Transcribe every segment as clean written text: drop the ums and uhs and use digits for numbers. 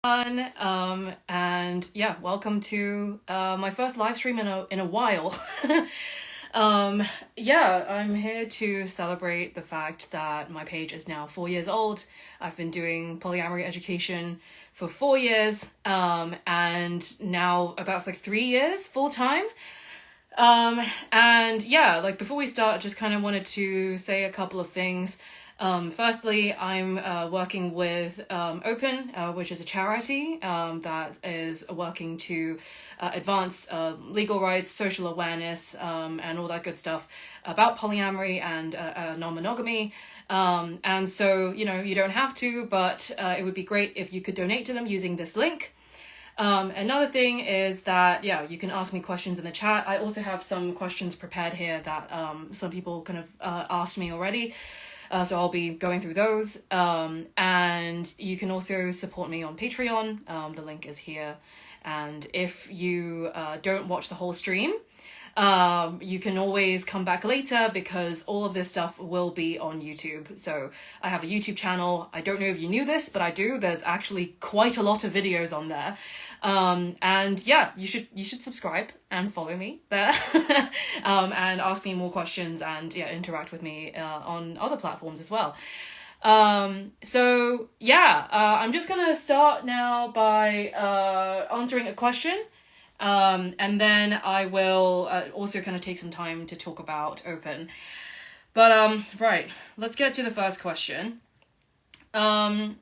And yeah, welcome to my first live stream in a while. Yeah, I'm here to celebrate the fact that my page is now 4 years old. I've been doing polyamory education for 4 years, and now about like 3 years full time. And yeah, like before we start, just kind of wanted to say a couple of things. Firstly, I'm working with Open, which is a charity that is working to advance legal rights, social awareness, and all that good stuff about polyamory and non-monogamy. And so, you don't have to, but it would be great if you could donate to them using this link. Another thing is that, yeah, you can ask me questions in the chat. I also have some questions prepared here that some people kind of asked me already. So I'll be going through those. And you can also support me on Patreon. The link is here. And if you don't watch the whole stream, you can always come back later because all of this stuff will be on YouTube. So I have a YouTube channel. I don't know if you knew this, but I do. There's actually quite a lot of videos on there. And yeah, you should subscribe and follow me there. And ask me more questions and yeah, interact with me on other platforms as well. So yeah, I'm just gonna start now by answering a question. And then I will also kind of take some time to talk about Open. But right, let's get to the first question. The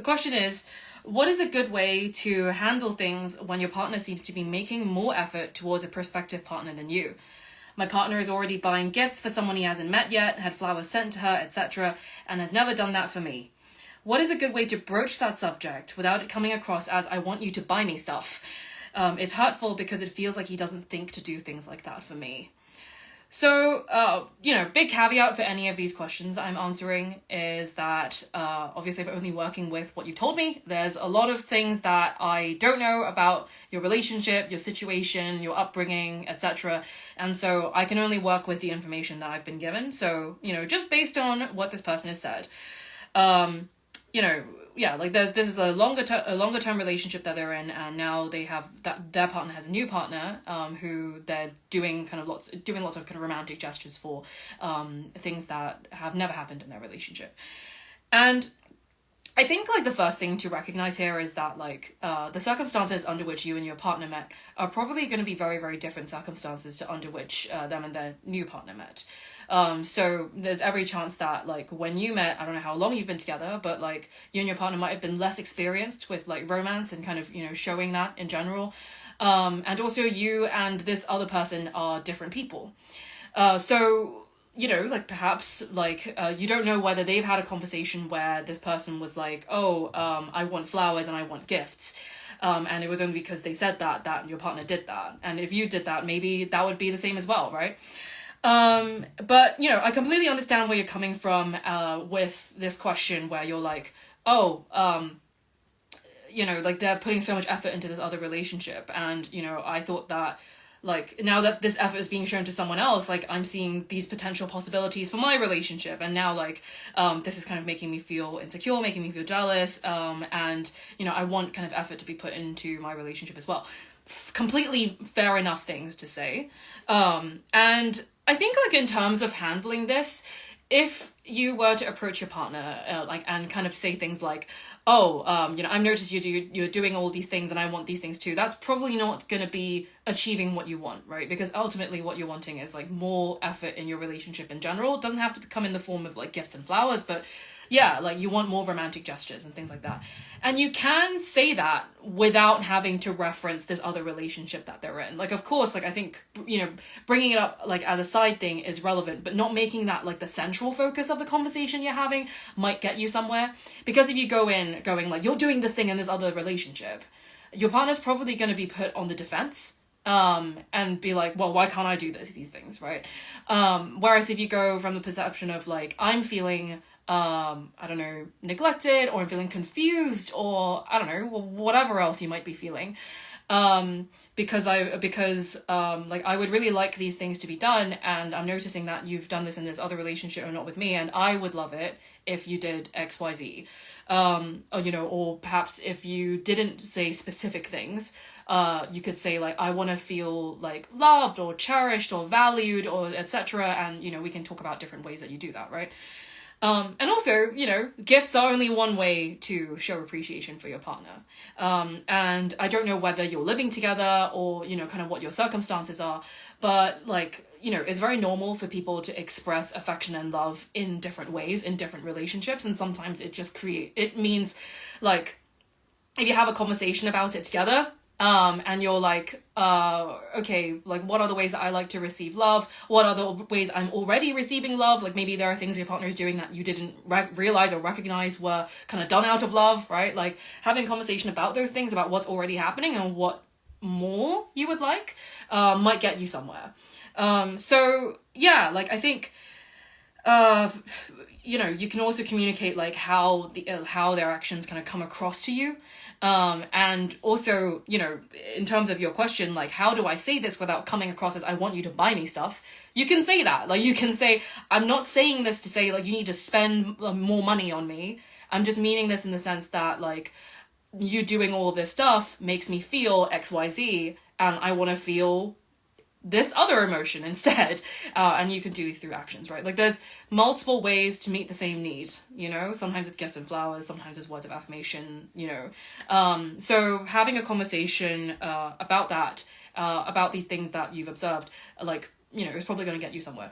question is, what is a good way to handle things when your partner seems to be making more effort towards a prospective partner than you? My partner is already buying gifts for someone he hasn't met yet, had flowers sent to her, etc., and has never done that for me. What is a good way to broach that subject without it coming across as I want you to buy me stuff? It's hurtful because it feels like he doesn't think to do things like that for me. So, big caveat for any of these questions I'm answering is that, obviously I'm only working with what you've told me. There's a lot of things that I don't know about your relationship, your situation, your upbringing, etc. And so I can only work with the information that I've been given. So, just based on what this person has said, yeah, like this is a longer term relationship that they're in, and now they have that their partner has a new partner, who they're doing lots of kind of romantic gestures for, things that have never happened in their relationship. And I think like the first thing to recognize here is that like the circumstances under which you and your partner met are probably going to be very, very different circumstances to under which them and their new partner met. So there's every chance that like when you met, I don't know how long you've been together, but like you and your partner might have been less experienced with like romance and kind of, showing that in general. And also you and this other person are different people. So like perhaps like you don't know whether they've had a conversation where this person was like, oh, I want flowers and I want gifts. And it was only because they said that your partner did that. And if you did that, maybe that would be the same as well, right? But I completely understand where you're coming from with this question where you're like, oh, like they're putting so much effort into this other relationship. And, I thought that like now that this effort is being shown to someone else, like I'm seeing these potential possibilities for my relationship. And now like, this is kind of making me feel insecure, making me feel jealous. And, I want kind of effort to be put into my relationship as well. Completely fair enough things to say. And I think like in terms of handling this, if you were to approach your partner and kind of say things like, oh, I've noticed you're doing all these things and I want these things too, that's probably not going to be achieving what you want, right? Because ultimately what you're wanting is like more effort in your relationship in general. It doesn't have to come in the form of like gifts and flowers, but yeah, like you want more romantic gestures and things like that. And you can say that without having to reference this other relationship that they're in. Like, of course, like I think, bringing it up like as a side thing is relevant, but not making that like the central focus of the conversation you're having might get you somewhere. Because if you go in going like, you're doing this thing in this other relationship, your partner's probably going to be put on the defense. And be like, well, why can't I do these things, right? Whereas if you go from the perception of like, I'm feeling I don't know, neglected, or I'm feeling confused, or I don't know, whatever else you might be feeling. Because like I would really like these things to be done, and I'm noticing that you've done this in this other relationship and not with me, and I would love it if you did XYZ. Or, you know, or perhaps if you didn't say specific things, you could say like, I want to feel like loved or cherished or valued or etc. And, you know, we can talk about different ways that you do that, right? And also, you know, gifts are only one way to show appreciation for your partner. And I don't know whether you're living together or, you know, kind of what your circumstances are, but like, you know, it's very normal for people to express affection and love in different ways, in different relationships. And sometimes it means like, if you have a conversation about it together, and you're like, okay, like what are the ways that I like to receive love? What are the ways I'm already receiving love? Like maybe there are things your partner is doing that you didn't realize or recognize were kind of done out of love, right? Like having a conversation about those things, about what's already happening and what more you would like, might get you somewhere. So yeah, like I think, you know, you can also communicate like how their actions kind of come across to you. And also, you know, in terms of your question, like, how do I say this without coming across as I want you to buy me stuff? You can say that. Like, you can say, I'm not saying this to say, like, you need to spend more money on me. I'm just meaning this in the sense that, like, you doing all this stuff makes me feel XYZ, and I want to feel this other emotion instead. And you can do these through actions, right? Like there's multiple ways to meet the same need, you know? Sometimes it's gifts and flowers, sometimes it's words of affirmation, you know? So having a conversation about that, about these things that you've observed, like, you know, is probably going to get you somewhere.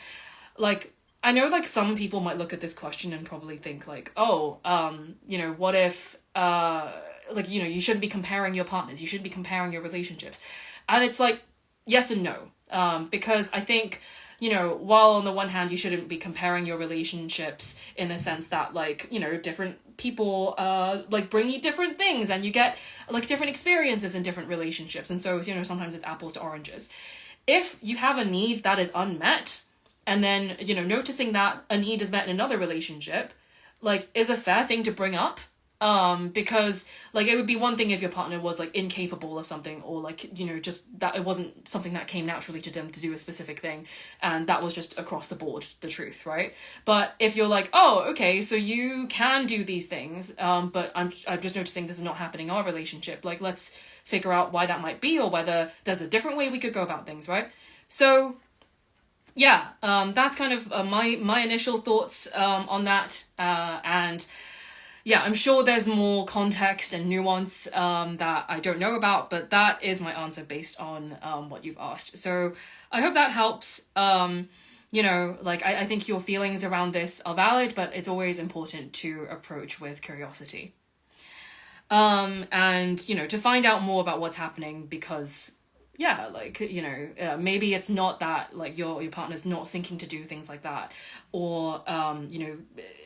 Like, I know like some people might look at this question and probably think like, oh, you know, what if, like, you know, you shouldn't be comparing your partners, you shouldn't be comparing your relationships. And it's like, yes and no. Because I think, you know, while on the one hand, you shouldn't be comparing your relationships in the sense that, like, you know, different people, like, bring you different things and you get, like, different experiences in different relationships. And so, you know, sometimes it's apples to oranges. If you have a need that is unmet, and then, you know, noticing that a need is met in another relationship, like, is a fair thing to bring up. Because like it would be one thing if your partner was like incapable of something, or like, you know, just that it wasn't something that came naturally to them to do a specific thing, and that was just across the board the truth, right? But if you're like, oh, okay, so you can do these things, but I'm just noticing this is not happening in our relationship, like let's figure out why that might be, or whether there's a different way we could go about things, right? So yeah, that's kind of my initial thoughts on that, and yeah, I'm sure there's more context and nuance that I don't know about, but that is my answer based on what you've asked. So I hope that helps. You know, like I think your feelings around this are valid, but it's always important to approach with curiosity. And, you know, to find out more about what's happening, because yeah, like, you know, maybe it's not that like your partner's not thinking to do things like that, or you know,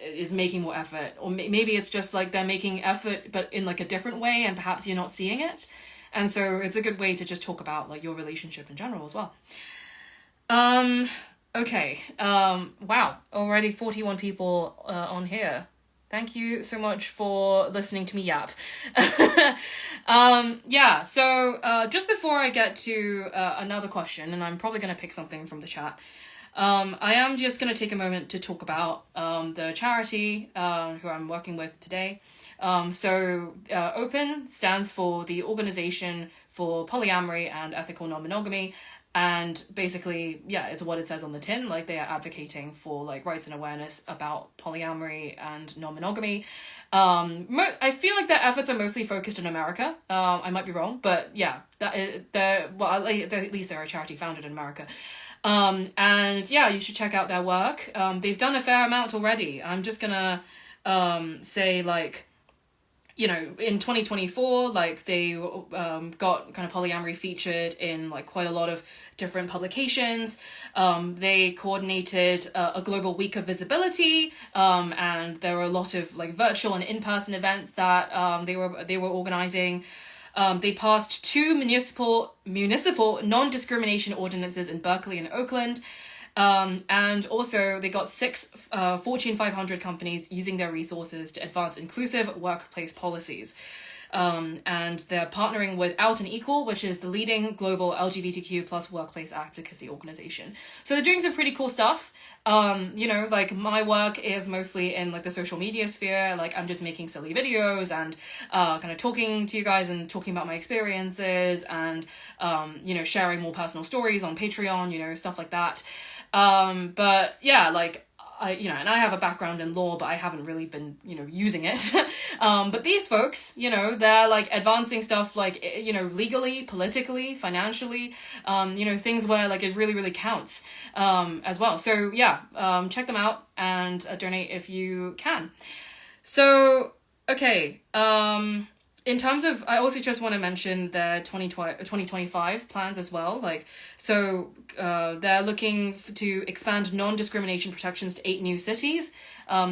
is making more effort, or maybe it's just like they're making effort but in like a different way, and perhaps you're not seeing it. And so it's a good way to just talk about like your relationship in general as well. Okay, wow, already 41 people on here. Thank you so much for listening to me yap. Yeah, so just before I get to another question, and I'm probably going to pick something from the chat, I am just going to take a moment to talk about the charity who I'm working with today. So OPEN stands for the Organization for Polyamory and Ethical Non-Monogamy. And basically, yeah, it's what it says on the tin. Like, they are advocating for like rights and awareness about polyamory and non-monogamy. I feel like their efforts are mostly focused in America. I might be wrong, but yeah, at least they're a charity founded in America. And yeah, you should check out their work. They've done a fair amount already. I'm just gonna say, like, you know, in 2024, like, they got kind of polyamory featured in like quite a lot of different publications. They coordinated a global week of visibility, and there were a lot of like virtual and in-person events that they were organizing. They passed 2 municipal non-discrimination ordinances in Berkeley and Oakland. And also they got 6 Fortune 500 companies using their resources to advance inclusive workplace policies. and they're partnering with Out and Equal, which is the leading global LGBTQ plus workplace advocacy organization. So they're doing some pretty cool stuff. Like my work is mostly in like the social media sphere. Like I'm just making silly videos and kind of talking to you guys and talking about my experiences and sharing more personal stories on Patreon, stuff like that. But yeah, like and I have a background in law, but I haven't really been, using it. But these folks, they're like advancing stuff like, legally, politically, financially, things where like it really, really counts, as well. So yeah, check them out and donate if you can. So, okay. In terms of, I also just want to mention their 2025 plans as well. Like, so they're looking to expand non-discrimination protections to 8 new cities.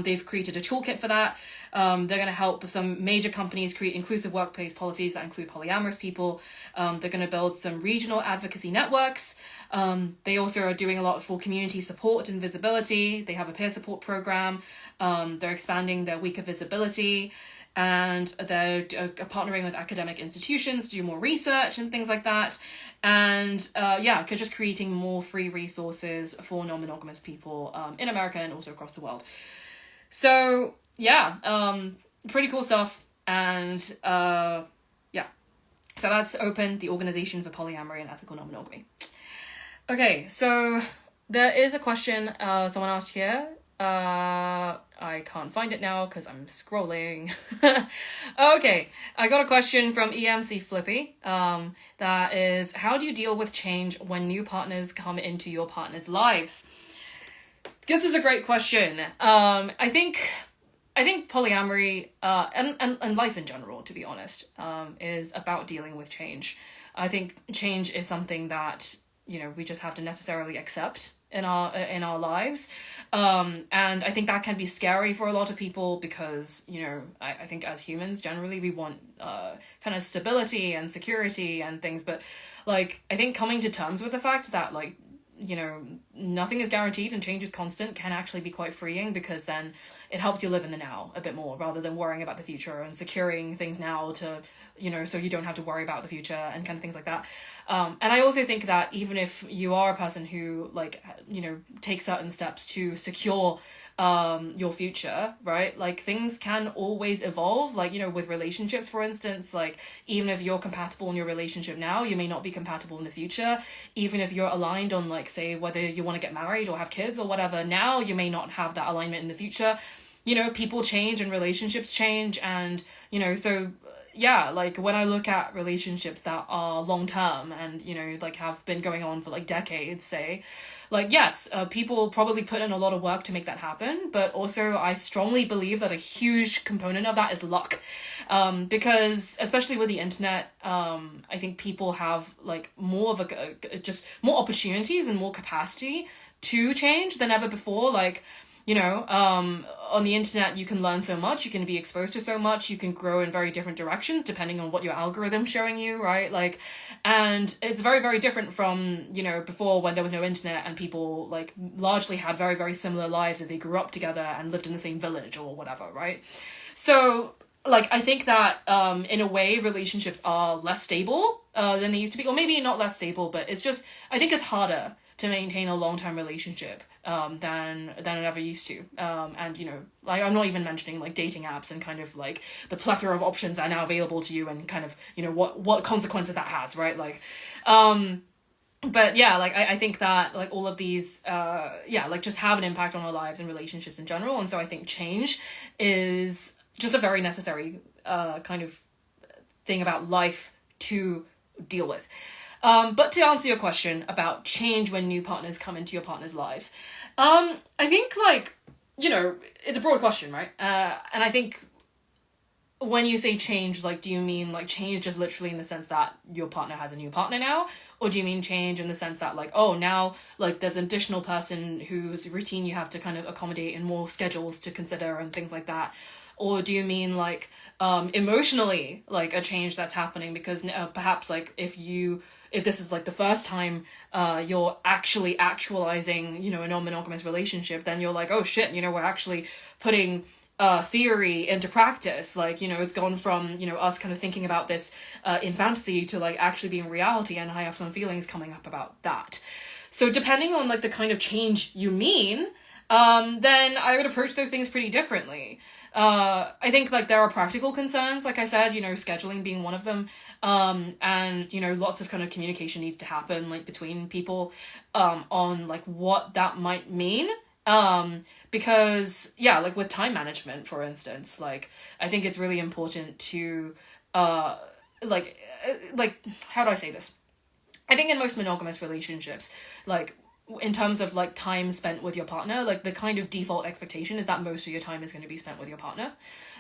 They've created a toolkit for that. They're going to help some major companies create inclusive workplace policies that include polyamorous people. They're going to build some regional advocacy networks. They also are doing a lot for community support and visibility. They have a peer support program. They're expanding their week of visibility. And they're partnering with academic institutions to do more research and things like that. And just creating more free resources for non-monogamous people in America and also across the world. So yeah, pretty cool stuff. And so that's Open, the Organization for Polyamory and Ethical Non-Monogamy. Okay, so there is a question someone asked here. I can't find it now because I'm scrolling. Okay, I got a question from EMC Flippy. That is, how do you deal with change when new partners come into your partner's lives? This is a great question. I think polyamory and life in general, to be honest, is about dealing with change. I think change is something that we just have to necessarily accept in our lives. And I think that can be scary for a lot of people because, I think as humans, generally, we want kind of stability and security and things. But, like, I think coming to terms with the fact that, like, nothing is guaranteed and change is constant can actually be quite freeing, because then it helps you live in the now a bit more rather than worrying about the future and securing things now to, so you don't have to worry about the future and kind of things like that. And I also think that even if you are a person who takes certain steps to secure your future, right? Like things can always evolve, like, with relationships, for instance, like even if you're compatible in your relationship now, you may not be compatible in the future. Even if you're aligned on, like, say, whether you want to get married or have kids or whatever, now you may not have that alignment in the future. People change and relationships change. And, so yeah, like when I look at relationships that are long-term and, have been going on for like decades, say, like, yes, people probably put in a lot of work to make that happen, but also I strongly believe that a huge component of that is luck. Because especially with the internet, I think people have like more of just more opportunities and more capacity to change than ever before. Like, on the internet, you can learn so much, you can be exposed to so much, you can grow in very different directions depending on what your algorithm's showing you, right? Like, and it's very, very different from, before, when there was no internet and people like largely had very, very similar lives and they grew up together and lived in the same village or whatever, right? So, like, I think that in a way relationships are less stable than they used to be, or maybe not less stable, but it's just, I think it's harder to maintain a long-term relationship than it ever used to. And, like, I'm not even mentioning like dating apps and kind of like the plethora of options that are now available to you and kind of, what consequences that has, right? Like, but yeah, like, I think that like all of these, like just have an impact on our lives and relationships in general. And so I think change is just a very necessary kind of thing about life to deal with. But to answer your question about change when new partners come into your partner's lives, I think, like, it's a broad question, right? And I think when you say change, like, do you mean, like, change just literally in the sense that your partner has a new partner now? Or do you mean change in the sense that, like, oh, now, like, there's an additional person whose routine you have to kind of accommodate and more schedules to consider and things like that? Or do you mean, like, emotionally, like, a change that's happening because perhaps, like, if this is like the first time you're actually actualizing, a non-monogamous relationship, then you're like, oh shit, we're actually putting theory into practice. Like, you know, it's gone from, you know, us kind of thinking about this in fantasy to like actually being reality, and I have some feelings coming up about that. So depending on like the kind of change you mean, then I would approach those things pretty differently. I think like there are practical concerns, like I said, you know, scheduling being one of them. And, you know, lots of kind of communication needs to happen like between people, on like what that might mean. Because yeah, like with time management, for instance, like I think it's really important to, like, how do I say this? I think in most monogamous relationships, like in terms of like time spent with your partner, like the kind of default expectation is that most of your time is going to be spent with your partner.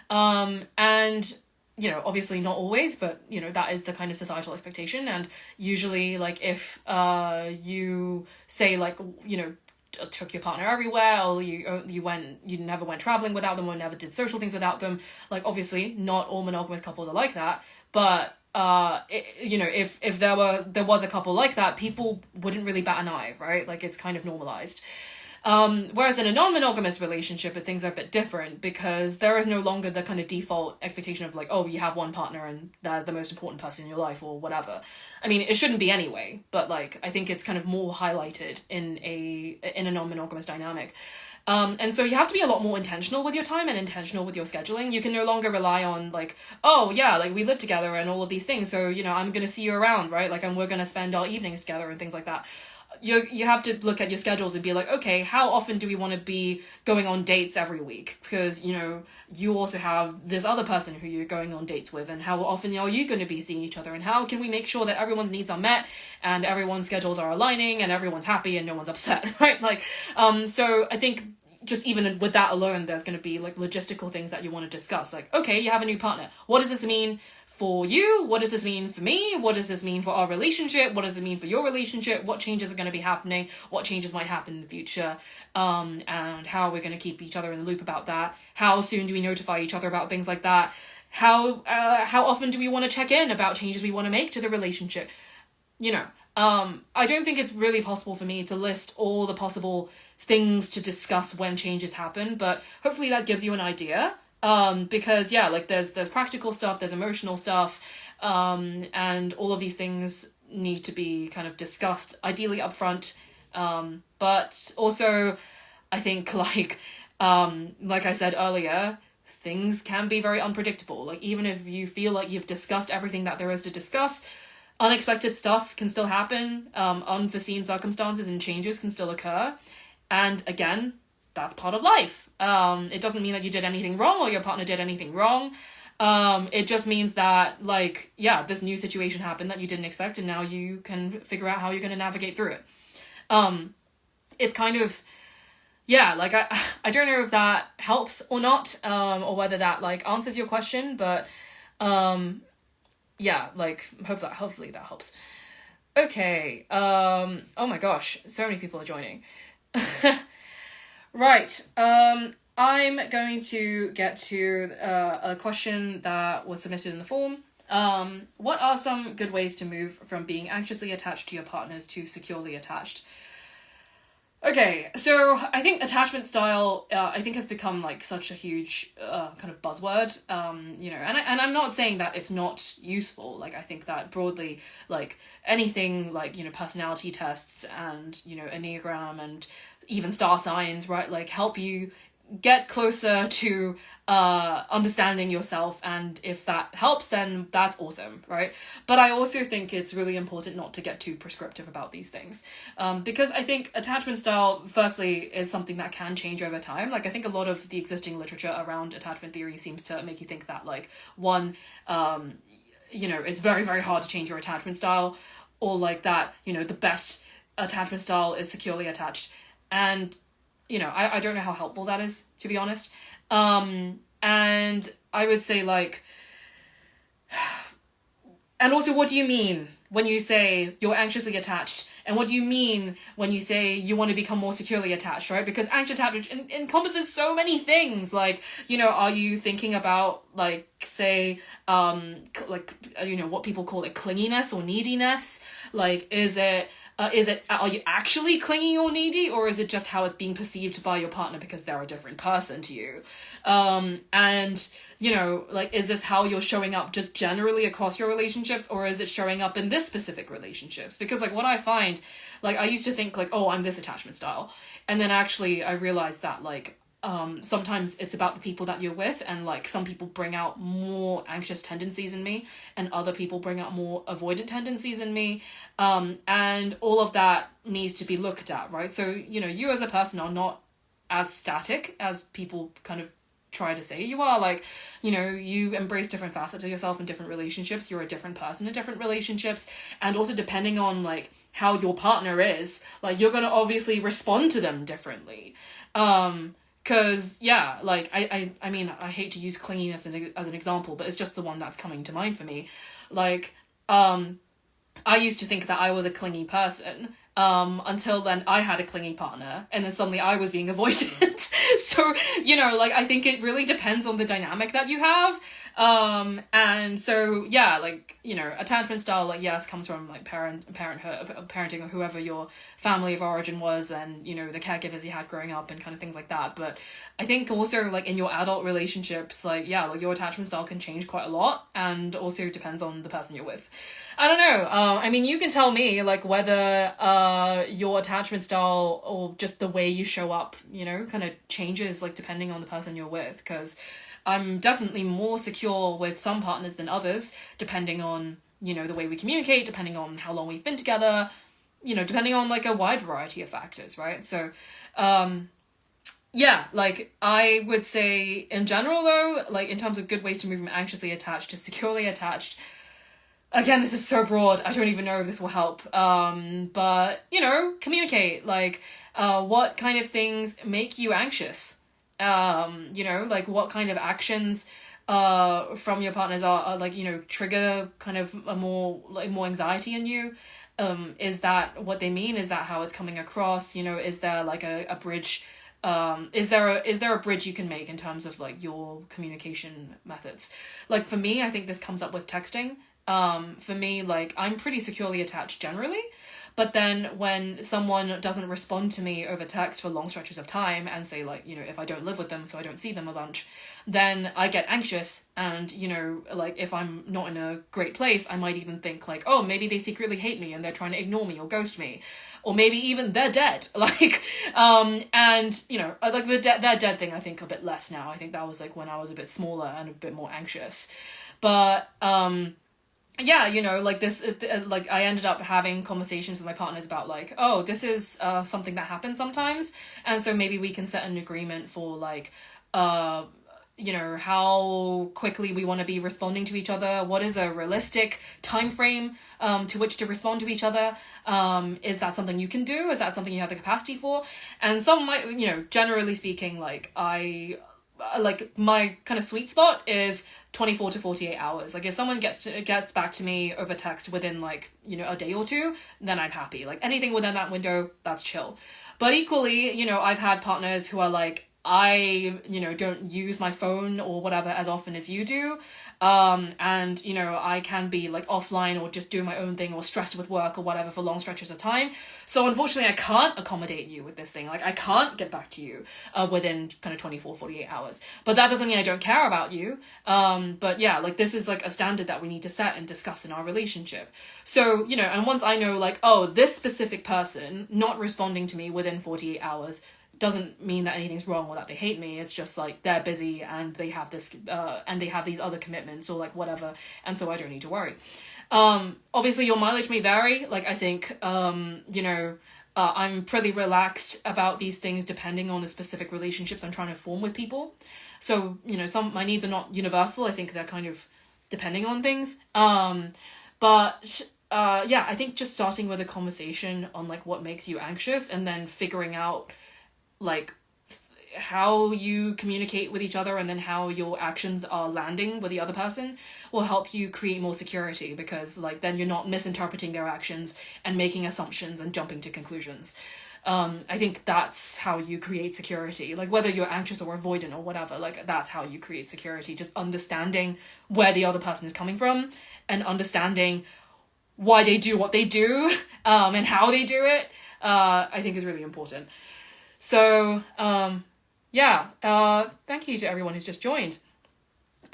And you know, obviously not always, but you know, that is the kind of societal expectation. And usually like if you say like, you know, took your partner everywhere, or you never went traveling without them, or never did social things without them, like obviously not all monogamous couples are like that, but you know, if there was a couple like that, people wouldn't really bat an eye, right? Like it's kind of normalized. Whereas in a non-monogamous relationship, things are a bit different, because there is no longer the kind of default expectation of like, oh, you have one partner and they're the most important person in your life or whatever. I mean, it shouldn't be anyway, but like I think it's kind of more highlighted in a non-monogamous dynamic. And so you have to be a lot more intentional with your time and intentional with your scheduling. You can no longer rely on like, oh yeah, like we live together and all of these things, so you know, I'm gonna see you around, right? Like, and we're gonna spend our evenings together and things like that. You have to look at your schedules and be like, okay, how often do we want to be going on dates every week? Because, you know, you also have this other person who you're going on dates with, and how often are you going to be seeing each other, and how can we make sure that everyone's needs are met and everyone's schedules are aligning and everyone's happy and no one's upset, right? Like, so I think just even with that alone, there's going to be like logistical things that you want to discuss. Like, okay, you have a new partner. What does this mean for you? What does this mean for me? What does this mean for our relationship? What does it mean for your relationship? What changes are going to be happening? What changes might happen in the future? And how we're going to keep each other in the loop about that. How soon do we notify each other about things like that? How often do we want to check in about changes we want to make to the relationship? You know, I don't think it's really possible for me to list all the possible things to discuss when changes happen, but hopefully that gives you an idea. Because yeah, like there's practical stuff, there's emotional stuff, and all of these things need to be kind of discussed, ideally up front. But also I think like I said earlier, things can be very unpredictable. Like even if you feel like you've discussed everything that there is to discuss, unexpected stuff can still happen, unforeseen circumstances and changes can still occur. And again, that's part of life. It doesn't mean that you did anything wrong or your partner did anything wrong. It just means that, like, yeah, this new situation happened that you didn't expect, and now you can figure out how you're going to navigate through it. It's kind of, yeah, like, I don't know if that helps or not, or whether that, like, answers your question, but, yeah, like, hopefully that helps. Okay, oh my gosh, so many people are joining. Right, I'm going to get to a question that was submitted in the form. What are some good ways to move from being anxiously attached to your partners to securely attached? Okay, so I think attachment style, I think has become like such a huge kind of buzzword, you know, and I'm not saying that it's not useful. Like, I think that broadly, like anything like, you know, personality tests and, you know, Enneagram and even star signs, right, like help you get closer to understanding yourself, and if that helps, then that's awesome, right? But I also think it's really important not to get too prescriptive about these things, because I think attachment style, firstly, is something that can change over time. Like, I think a lot of the existing literature around attachment theory seems to make you think that, like, one, you know, it's very, very hard to change your attachment style, or like that, you know, the best attachment style is securely attached. And, you know, I don't know how helpful that is, to be honest. And I would say, like, and also, what do you mean when you say you're anxiously attached? And what do you mean when you say you want to become more securely attached, right? Because anxious attachment encompasses so many things. Like, you know, are you thinking about, like, say, like, you know, what people call it clinginess or neediness? Like, is it, are you actually clingy or needy, or is it just how it's being perceived by your partner because they're a different person to you? And, you know, like, is this how you're showing up just generally across your relationships, or is it showing up in this specific relationships? Because, like, what I find, like, I used to think, like, oh, I'm this attachment style. And then actually I realized that, like, sometimes it's about the people that you're with, and like some people bring out more anxious tendencies in me and other people bring out more avoidant tendencies in me, and all of that needs to be looked at, right? So, you know, you as a person are not as static as people kind of try to say you are. Like, you know, you embrace different facets of yourself in different relationships. You're a different person in different relationships, and also depending on like how your partner is, like, you're gonna obviously respond to them differently. Because, yeah, like, I mean, I hate to use clinginess as an example, but it's just the one that's coming to mind for me. Like, I used to think that I was a clingy person, until then I had a clingy partner, and then suddenly I was being avoidant. So, you know, like, I think it really depends on the dynamic that you have. And so, yeah, like, you know, attachment style, like, yes, comes from like parenting, or whoever your family of origin was, and, you know, the caregivers you had growing up and kind of things like that. But I think also, like, in your adult relationships, like, yeah, like, your attachment style can change quite a lot, and also depends on the person you're with. I don't know. I mean, you can tell me, like, whether your attachment style or just the way you show up, you know, kind of changes, like, depending on the person you're with. Because I'm definitely more secure with some partners than others, depending on, you know, the way we communicate, depending on how long we've been together, you know, depending on, like, a wide variety of factors, right? So, yeah, like, I would say, in general, though, like, in terms of good ways to move from anxiously attached to securely attached, again, this is so broad, I don't even know if this will help, but, you know, communicate, like, what kind of things make you anxious? You know, like, what kind of actions from your partners are like, you know, trigger kind of more anxiety in you? Is that what they mean? Is that how it's coming across? You know, is there like a bridge? Is there a bridge you can make in terms of like your communication methods? Like, for me, I think this comes up with texting. For me, like, I'm pretty securely attached generally, but then when someone doesn't respond to me over text for long stretches of time, and say, like, you know, if I don't live with them, so I don't see them a bunch, then I get anxious. And, you know, like, if I'm not in a great place, I might even think like, oh, maybe they secretly hate me and they're trying to ignore me or ghost me, or maybe even they're dead. Like, and, you know, like, they're dead thing, I think a bit less now. I think that was like when I was a bit smaller and a bit more anxious. But, yeah, you know, like, this, like, I ended up having conversations with my partners about, like, oh, this is something that happens sometimes, and so maybe we can set an agreement for, like, you know, how quickly we want to be responding to each other. What is a realistic time frame to which to respond to each other? Is that something you can do? Is that something you have the capacity for? And some might, you know, generally speaking, like, like, my kind of sweet spot is 24 to 48 hours. Like, if someone gets back to me over text within, like, you know, a day or two, then I'm happy. Like, anything within that window, that's chill. But equally, you know, I've had partners who are like, I, you know, don't use my phone or whatever as often as you do. And, you know, I can be like offline or just doing my own thing or stressed with work or whatever for long stretches of time. So unfortunately, I can't accommodate you with this thing. Like, I can't get back to you within kind of 24, 48 hours. But that doesn't mean I don't care about you. But yeah, like, this is like a standard that we need to set and discuss in our relationship. So, you know, and once I know, like, oh, this specific person not responding to me within 48 hours doesn't mean that anything's wrong or that they hate me. It's just like they're busy and they have this and they have these other commitments or like whatever, and so I don't need to worry. Obviously your mileage may vary. Like, I think you know, I'm pretty relaxed about these things depending on the specific relationships I'm trying to form with people. So, you know, my needs are not universal. I think they're kind of depending on things. But yeah, I think just starting with a conversation on like what makes you anxious, and then figuring out like how you communicate with each other, and then how your actions are landing with the other person, will help you create more security, because like then you're not misinterpreting their actions and making assumptions and jumping to conclusions. I think that's how you create security. Like, whether you're anxious or avoidant or whatever, like, that's how you create security. Just understanding where the other person is coming from, and understanding why they do what they do, and how they do it, I think is really important. So, thank you to everyone who's just joined.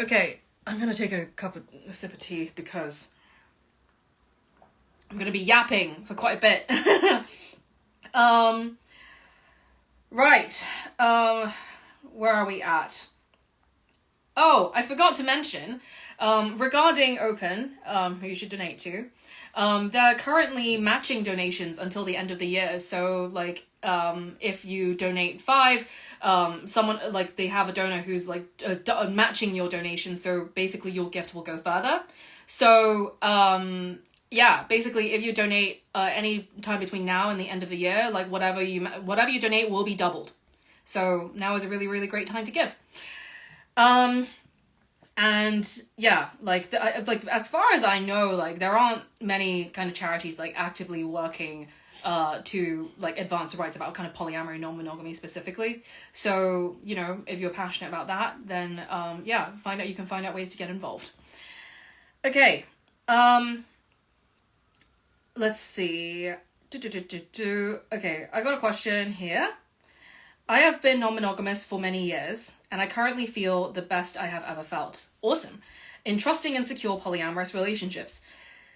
Okay, I'm gonna take a sip of tea because I'm gonna be yapping for quite a bit. Right, where are we at? Oh, I forgot to mention, regarding Open, who you should donate to, they're currently matching donations until the end of the year. So, like, if you donate 5, someone, like, they have a donor who's, like, matching your donation, so basically your gift will go further. So, basically, if you donate any time between now and the end of the year, like, whatever you donate will be doubled. So, now is a really, really great time to give. And yeah, like as far as I know, like, there aren't many kind of charities like actively working to like advance the rights about kind of polyamory, non-monogamy specifically. So, you know, if you're passionate about that, then you can find out ways to get involved. Okay, let's see. Okay, I got a question here. I have been non-monogamous for many years, and I currently feel the best I have ever felt. Awesome. In trusting and secure polyamorous relationships.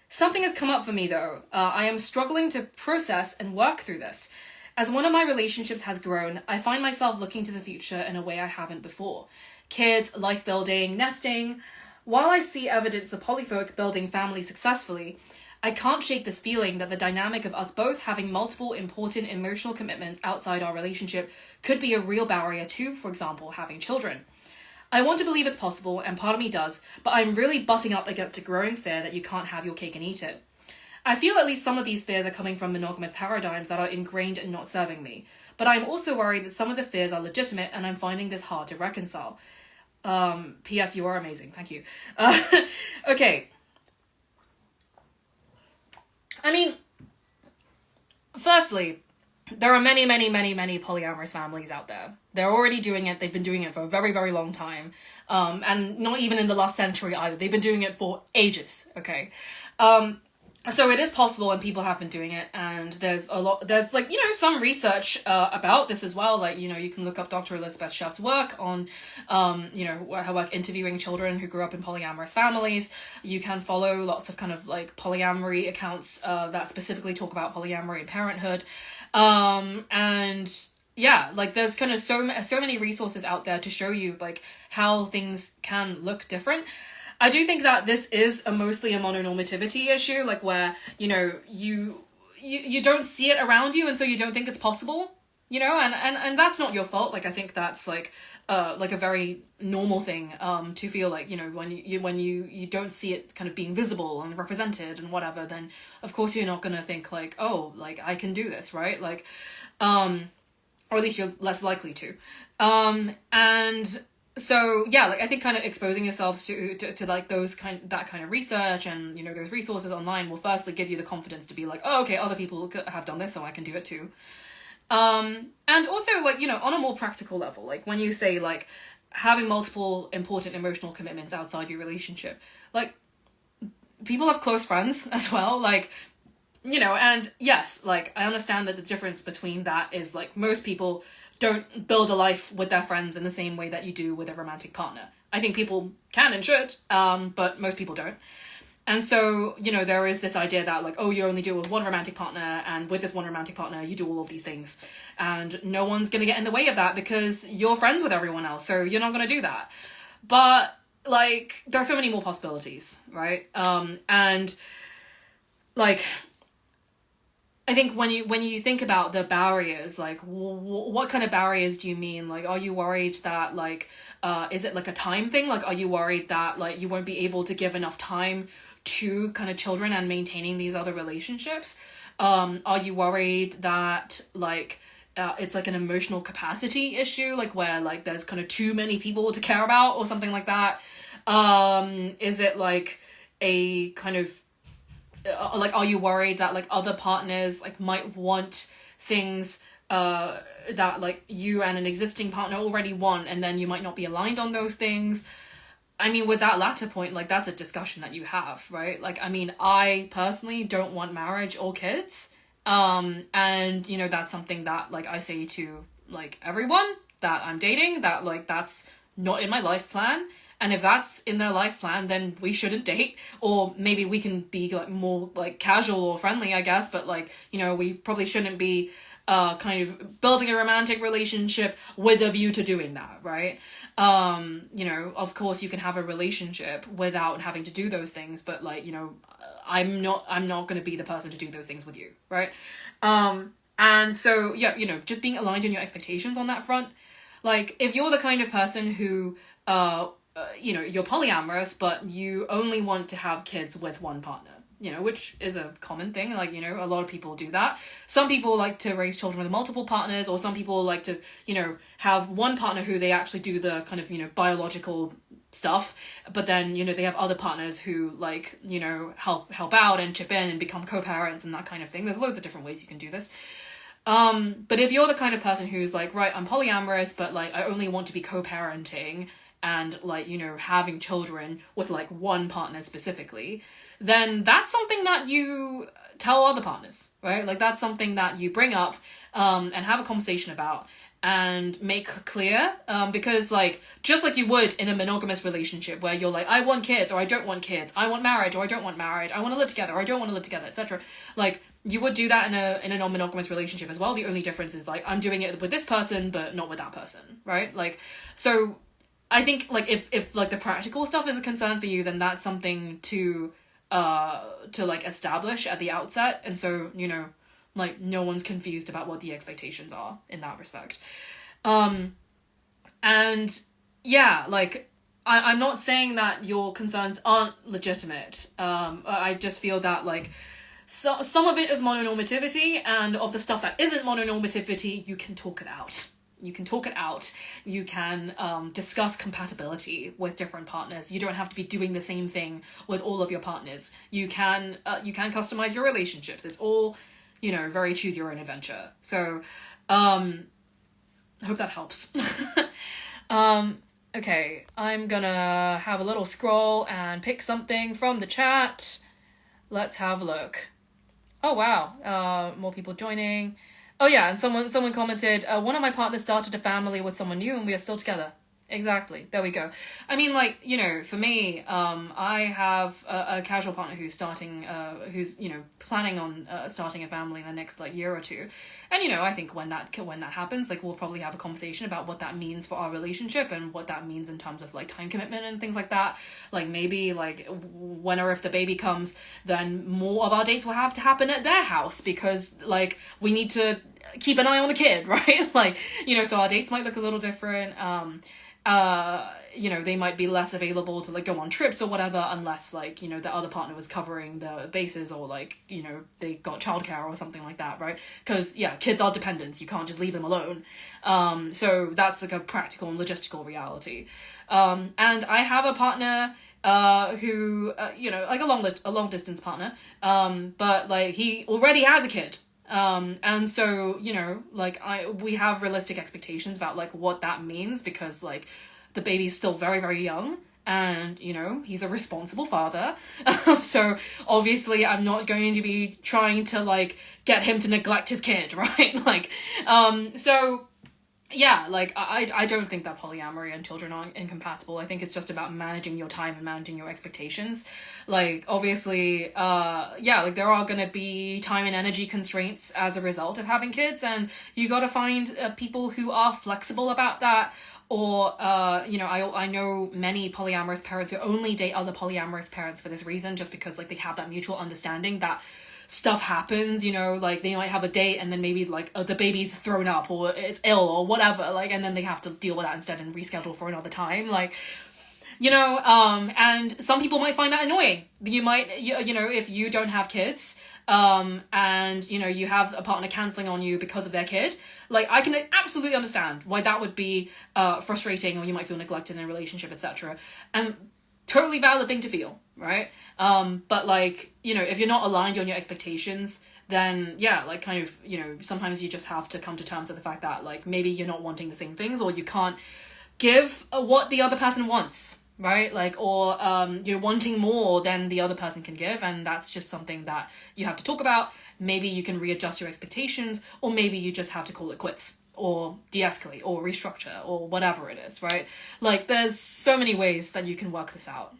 Something has come up for me, though. I am struggling to process and work through this. As one of my relationships has grown, I find myself looking to the future in a way I haven't before. Kids, life building, nesting. While I see evidence of polyfolk building families successfully, I can't shake this feeling that the dynamic of us both having multiple important emotional commitments outside our relationship could be a real barrier to, for example, having children. I want to believe it's possible, and part of me does, but I'm really butting up against a growing fear that you can't have your cake and eat it. I feel at least some of these fears are coming from monogamous paradigms that are ingrained and not serving me, but I'm also worried that some of the fears are legitimate and I'm finding this hard to reconcile. P.S. You are amazing, thank you. Okay. I mean, firstly, there are many, many, many, many polyamorous families out there. They're already doing it. They've been doing it for a very, very long time. And not even in the last century either. They've been doing it for ages, okay? So it is possible, and people have been doing it, and there's like, you know, some research about this as well. Like, you know, you can look up Dr. Elizabeth Schaff's work on, you know, her work interviewing children who grew up in polyamorous families. You can follow lots of kind of like polyamory accounts that specifically talk about polyamory and parenthood. And yeah, like there's kind of so many resources out there to show you like how things can look different. I do think that this is mostly a mononormativity issue, like where, you know, you don't see it around you, and so you don't think it's possible, you know, and that's not your fault. Like, I think that's like a very normal thing to feel like, you know, when you don't see it kind of being visible and represented and whatever, then of course you're not gonna think like, oh, like I can do this, right? Like, or at least you're less likely to. And so yeah, like I think kind of exposing yourselves to like that kind of research and, you know, those resources online will firstly give you the confidence to be like, oh, okay, other people have done this, so I can do it too. And also, like, you know, on a more practical level, like when you say like having multiple important emotional commitments outside your relationship, like people have close friends as well, like, you know, and yes, like I understand that the difference between that is like most people don't build a life with their friends in the same way that you do with a romantic partner. I think people can and should, but most people don't. And so, you know, there is this idea that like, oh, you only deal with one romantic partner, and with this one romantic partner, you do all of these things. And no one's going to get in the way of that because you're friends with everyone else, so you're not going to do that. But, like, there are so many more possibilities, right? And, like, I think when you think about the barriers, like, what kind of barriers do you mean? Like, are you worried that, like, is it like a time thing? Like, are you worried that, like, you won't be able to give enough time to kind of children and maintaining these other relationships? Are you worried that, like, it's like an emotional capacity issue, like where like there's kind of too many people to care about or something like that? Is it like a kind of like, are you worried that like other partners like might want things that like you and an existing partner already want, and then you might not be aligned on those things? I mean, with that latter point, like, that's a discussion that you have, right? Like, I mean, I personally don't want marriage or kids. And, you know, that's something that, like, I say to, like, everyone that I'm dating, that, like, that's not in my life plan. And if that's in their life plan, then we shouldn't date. Or maybe we can be, like, more, like, casual or friendly, I guess. But, like, you know, we probably shouldn't be kind of building a romantic relationship with a view to doing that, right? You know, of course you can have a relationship without having to do those things, but, like, you know, I'm not going to be the person to do those things with you, right? And so, yeah, you know, just being aligned in your expectations on that front. Like, if you're the kind of person who, you know, you're polyamorous, but you only want to have kids with one partner, you know, which is a common thing. Like, you know, a lot of people do that. Some people like to raise children with multiple partners, or some people like to, you know, have one partner who they actually do the kind of, you know, biological stuff, but then, you know, they have other partners who, like, you know, help out and chip in and become co-parents and that kind of thing. There's loads of different ways you can do this. But if you're the kind of person who's like, right, I'm polyamorous, but, like, I only want to be co-parenting and, like, you know, having children with, like, one partner specifically, then that's something that you tell other partners, right? Like, that's something that you bring up, and have a conversation about and make clear, because, like, just like you would in a monogamous relationship where you're like, I want kids or I don't want kids, I want marriage or I don't want marriage, I want to live together or I don't want to live together, etc. Like, you would do that in a non-monogamous relationship as well. The only difference is, like, I'm doing it with this person but not with that person, right? Like, so I think, like, if like the practical stuff is a concern for you, then that's something to like establish at the outset, and so, you know, like, no one's confused about what the expectations are in that respect. And yeah, like, I'm not saying that your concerns aren't legitimate. I just feel that, like, so some of it is mononormativity, and of the stuff that isn't mononormativity, you can talk it out. You can talk it out. You can discuss compatibility with different partners. You don't have to be doing the same thing with all of your partners. You can customize your relationships. It's all, you know, very choose your own adventure. So, I hope that helps. Okay, I'm gonna have a little scroll and pick something from the chat. Let's have a look. Oh wow, more people joining. Oh yeah, and someone commented, one of my partners started a family with someone new and we are still together. Exactly. There we go. I mean, like, you know, for me, I have a casual partner who's you know, planning on starting a family in the next, like, year or two. And, you know, I think when that happens, like, we'll probably have a conversation about what that means for our relationship and what that means in terms of, like, time commitment and things like that. Like, maybe, like, when or if the baby comes, then more of our dates will have to happen at their house because, like, we need to keep an eye on the kid, right? Like, you know, so our dates might look a little different. You know, they might be less available to, like, go on trips or whatever, unless, like, you know, the other partner was covering the bases, or, like, you know, they got childcare or something like that, right? Because, yeah, kids are dependents. You can't just leave them alone. So that's, like, a practical and logistical reality. And I have a partner who, you know, like, a long distance partner, but, like, he already has a kid. And so, you know, like, we have realistic expectations about, like, what that means, because, like, the baby's still very, very young, and, you know, he's a responsible father. So obviously I'm not going to be trying to, like, get him to neglect his kid, right? Like, so yeah, like, I don't think that polyamory and children are incompatible. I think it's just about managing your time and managing your expectations. Like, obviously, yeah, like, there are gonna be time and energy constraints as a result of having kids, and you gotta find people who are flexible about that. Or, you know, I know many polyamorous parents who only date other polyamorous parents for this reason, just because, like, they have that mutual understanding that stuff happens, you know, like, they might have a date and then maybe, like, the baby's thrown up or it's ill or whatever, like, and then they have to deal with that instead and reschedule for another time, like, you know, and some people might find that annoying. You might, you know, if you don't have kids, and, you know, you have a partner cancelling on you because of their kid, like, I can absolutely understand why that would be frustrating, or you might feel neglected in a relationship, etc. And totally valid thing to feel, right? But, like, you know, if you're not aligned on your expectations, then, yeah, like, kind of, you know, sometimes you just have to come to terms with the fact that, like, maybe you're not wanting the same things, or you can't give what the other person wants, right? Like, or you're wanting more than the other person can give, and that's just something that you have to talk about. Maybe you can readjust your expectations, or maybe you just have to call it quits, or de-escalate, or restructure, or whatever it is, right? Like, there's so many ways that you can work this out.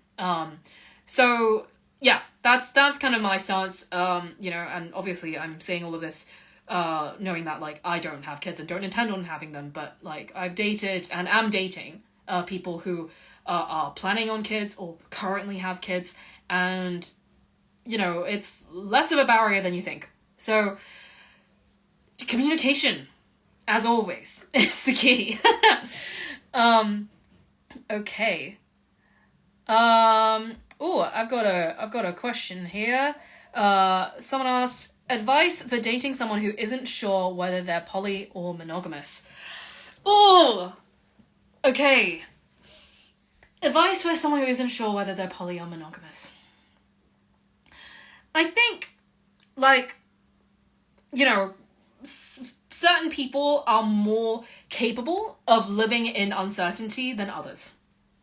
So yeah, that's kind of my stance. You know, and obviously I'm saying all of this knowing that, like, I don't have kids and don't intend on having them, but, like, I've dated and am dating people who are planning on kids or currently have kids, and, you know, it's less of a barrier than you think. So communication, as always, is the key. Okay. Oh, I've got a question here. Someone asked, advice for dating someone who isn't sure whether they're poly or monogamous. Oh, okay. Advice for someone who isn't sure whether they're poly or monogamous. I think, like, you know, certain people are more capable of living in uncertainty than others,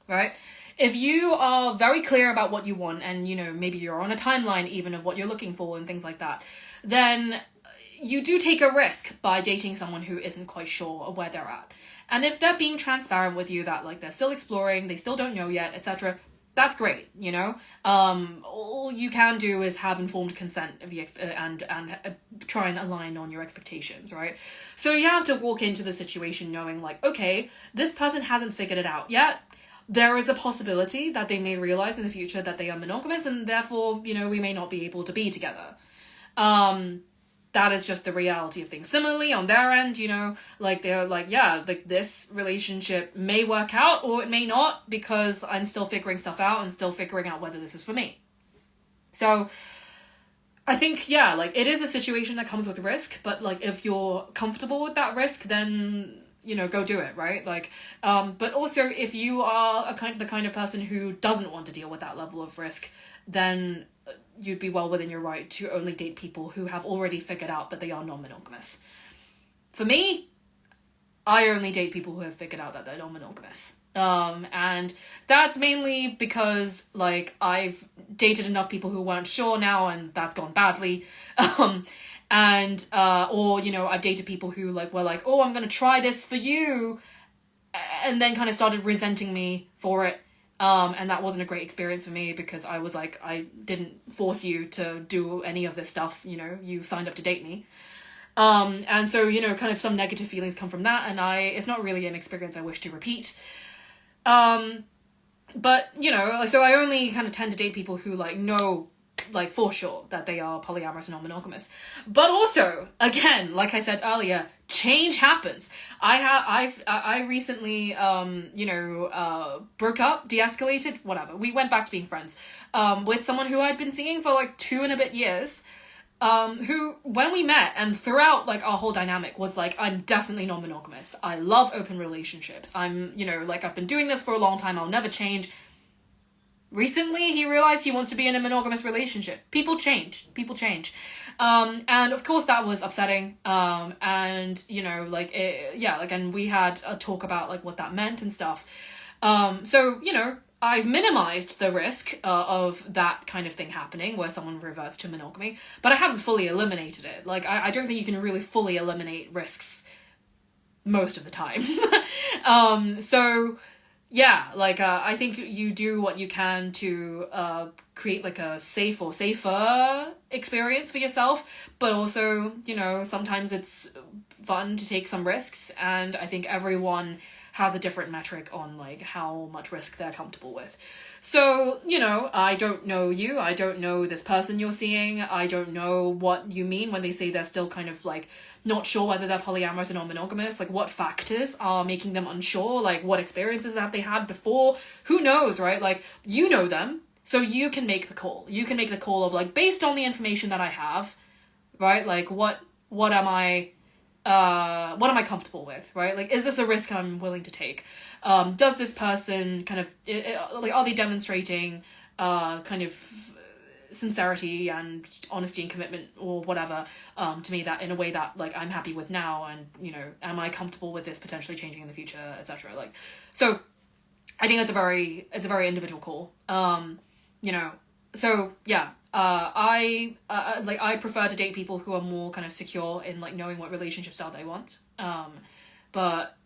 right? If you are very clear about what you want, and, you know, maybe you're on a timeline even of what you're looking for and things like that, then you do take a risk by dating someone who isn't quite sure where they're at. And if they're being transparent with you that, like, they're still exploring, they still don't know yet, etc., that's great, you know? All you can do is have informed consent of the and try and align on your expectations, right? So you have to walk into the situation knowing, like, okay, this person hasn't figured it out yet. There is a possibility that they may realize in the future that they are monogamous, and therefore, you know, we may not be able to be together. That is just the reality of things. Similarly, on their end, you know, like, they're like, yeah, like, this relationship may work out or it may not, because I'm still figuring stuff out and still figuring out whether this is for me. So I think, yeah, like, it is a situation that comes with risk, but, like, if you're comfortable with that risk, then, you know, go do it, right? Like, but also, if you are the kind of person who doesn't want to deal with that level of risk, then you'd be well within your right to only date people who have already figured out that they are non-monogamous. For me, I only date people who have figured out that they're non-monogamous. And that's mainly because, like, I've dated enough people who weren't sure now, and that's gone badly. And or, you know, I've dated people who, like, were like, oh, I'm gonna try this for you, and then kind of started resenting me for it. And that wasn't a great experience for me, because I was like, I didn't force you to do any of this stuff, you know, you signed up to date me. And so, you know, kind of some negative feelings come from that, and it's not really an experience I wish to repeat. But, you know, so I only kind of tend to date people who, like, know, like, for sure that they are polyamorous and non-monogamous. But also, again, like I said earlier, change happens. I recently, you know, broke up, de-escalated, whatever. We went back to being friends, with someone who I'd been seeing for, like, 2 and a bit years, who, when we met and throughout, like, our whole dynamic, was like, I'm definitely non-monogamous. I love open relationships. I'm, you know, like, I've been doing this for a long time. I'll never change. Recently, he realized he wants to be in a monogamous relationship. People change. And of course that was upsetting. And, you know, like, and we had a talk about, like, what that meant and stuff. So, you know, I've minimized the risk of that kind of thing happening, where someone reverts to monogamy, but I haven't fully eliminated it. Like, I don't think you can really fully eliminate risks most of the time. So, yeah, like, I think you do what you can to create, like, a safe or safer experience for yourself, but also, you know, sometimes it's fun to take some risks, and I think everyone has a different metric on, like, how much risk they're comfortable with. So, you know, I don't know you, I don't know this person you're seeing, I don't know what you mean when they say they're still kind of, like, not sure whether they're polyamorous or non-monogamous. Like, what factors are making them unsure? Like, what experiences have they had before? Who knows, right? Like, you know them, so you can make the call. You can make the call of, like, based on the information that I have, right? Like, what am I comfortable with, right? Like, is this a risk I'm willing to take? Does this person kind of, like, are they demonstrating kind of sincerity and honesty and commitment or whatever to me, that in a way that, like, I'm happy with now, and, you know, am I comfortable with this potentially changing in the future, etc. Like, so I think it's a very individual call. You know, so yeah, I prefer to date people who are more kind of secure in like knowing what relationship style they want. But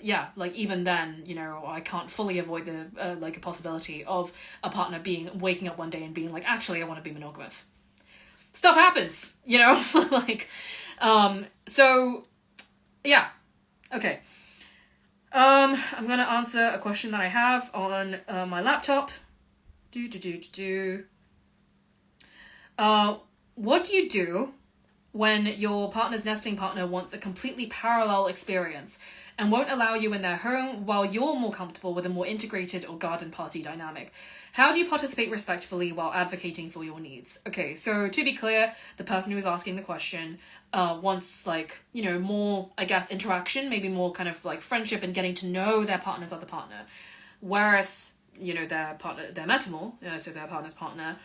yeah, like even then, you know, I can't fully avoid the like a possibility of a partner waking up one day and being like, actually, I want to be monogamous. Stuff happens, you know, like, so yeah, okay. I'm gonna answer a question that I have on my laptop. What do you do when your partner's nesting partner wants a completely parallel experience and won't allow you in their home while you're more comfortable with a more integrated or garden party dynamic? How do you participate respectfully while advocating for your needs? Okay, so to be clear, the person who is asking the question wants, like, you know, more, I guess, interaction, maybe more kind of like friendship and getting to know their partner's other partner. Whereas, you know, their metamor, so their partner's partner,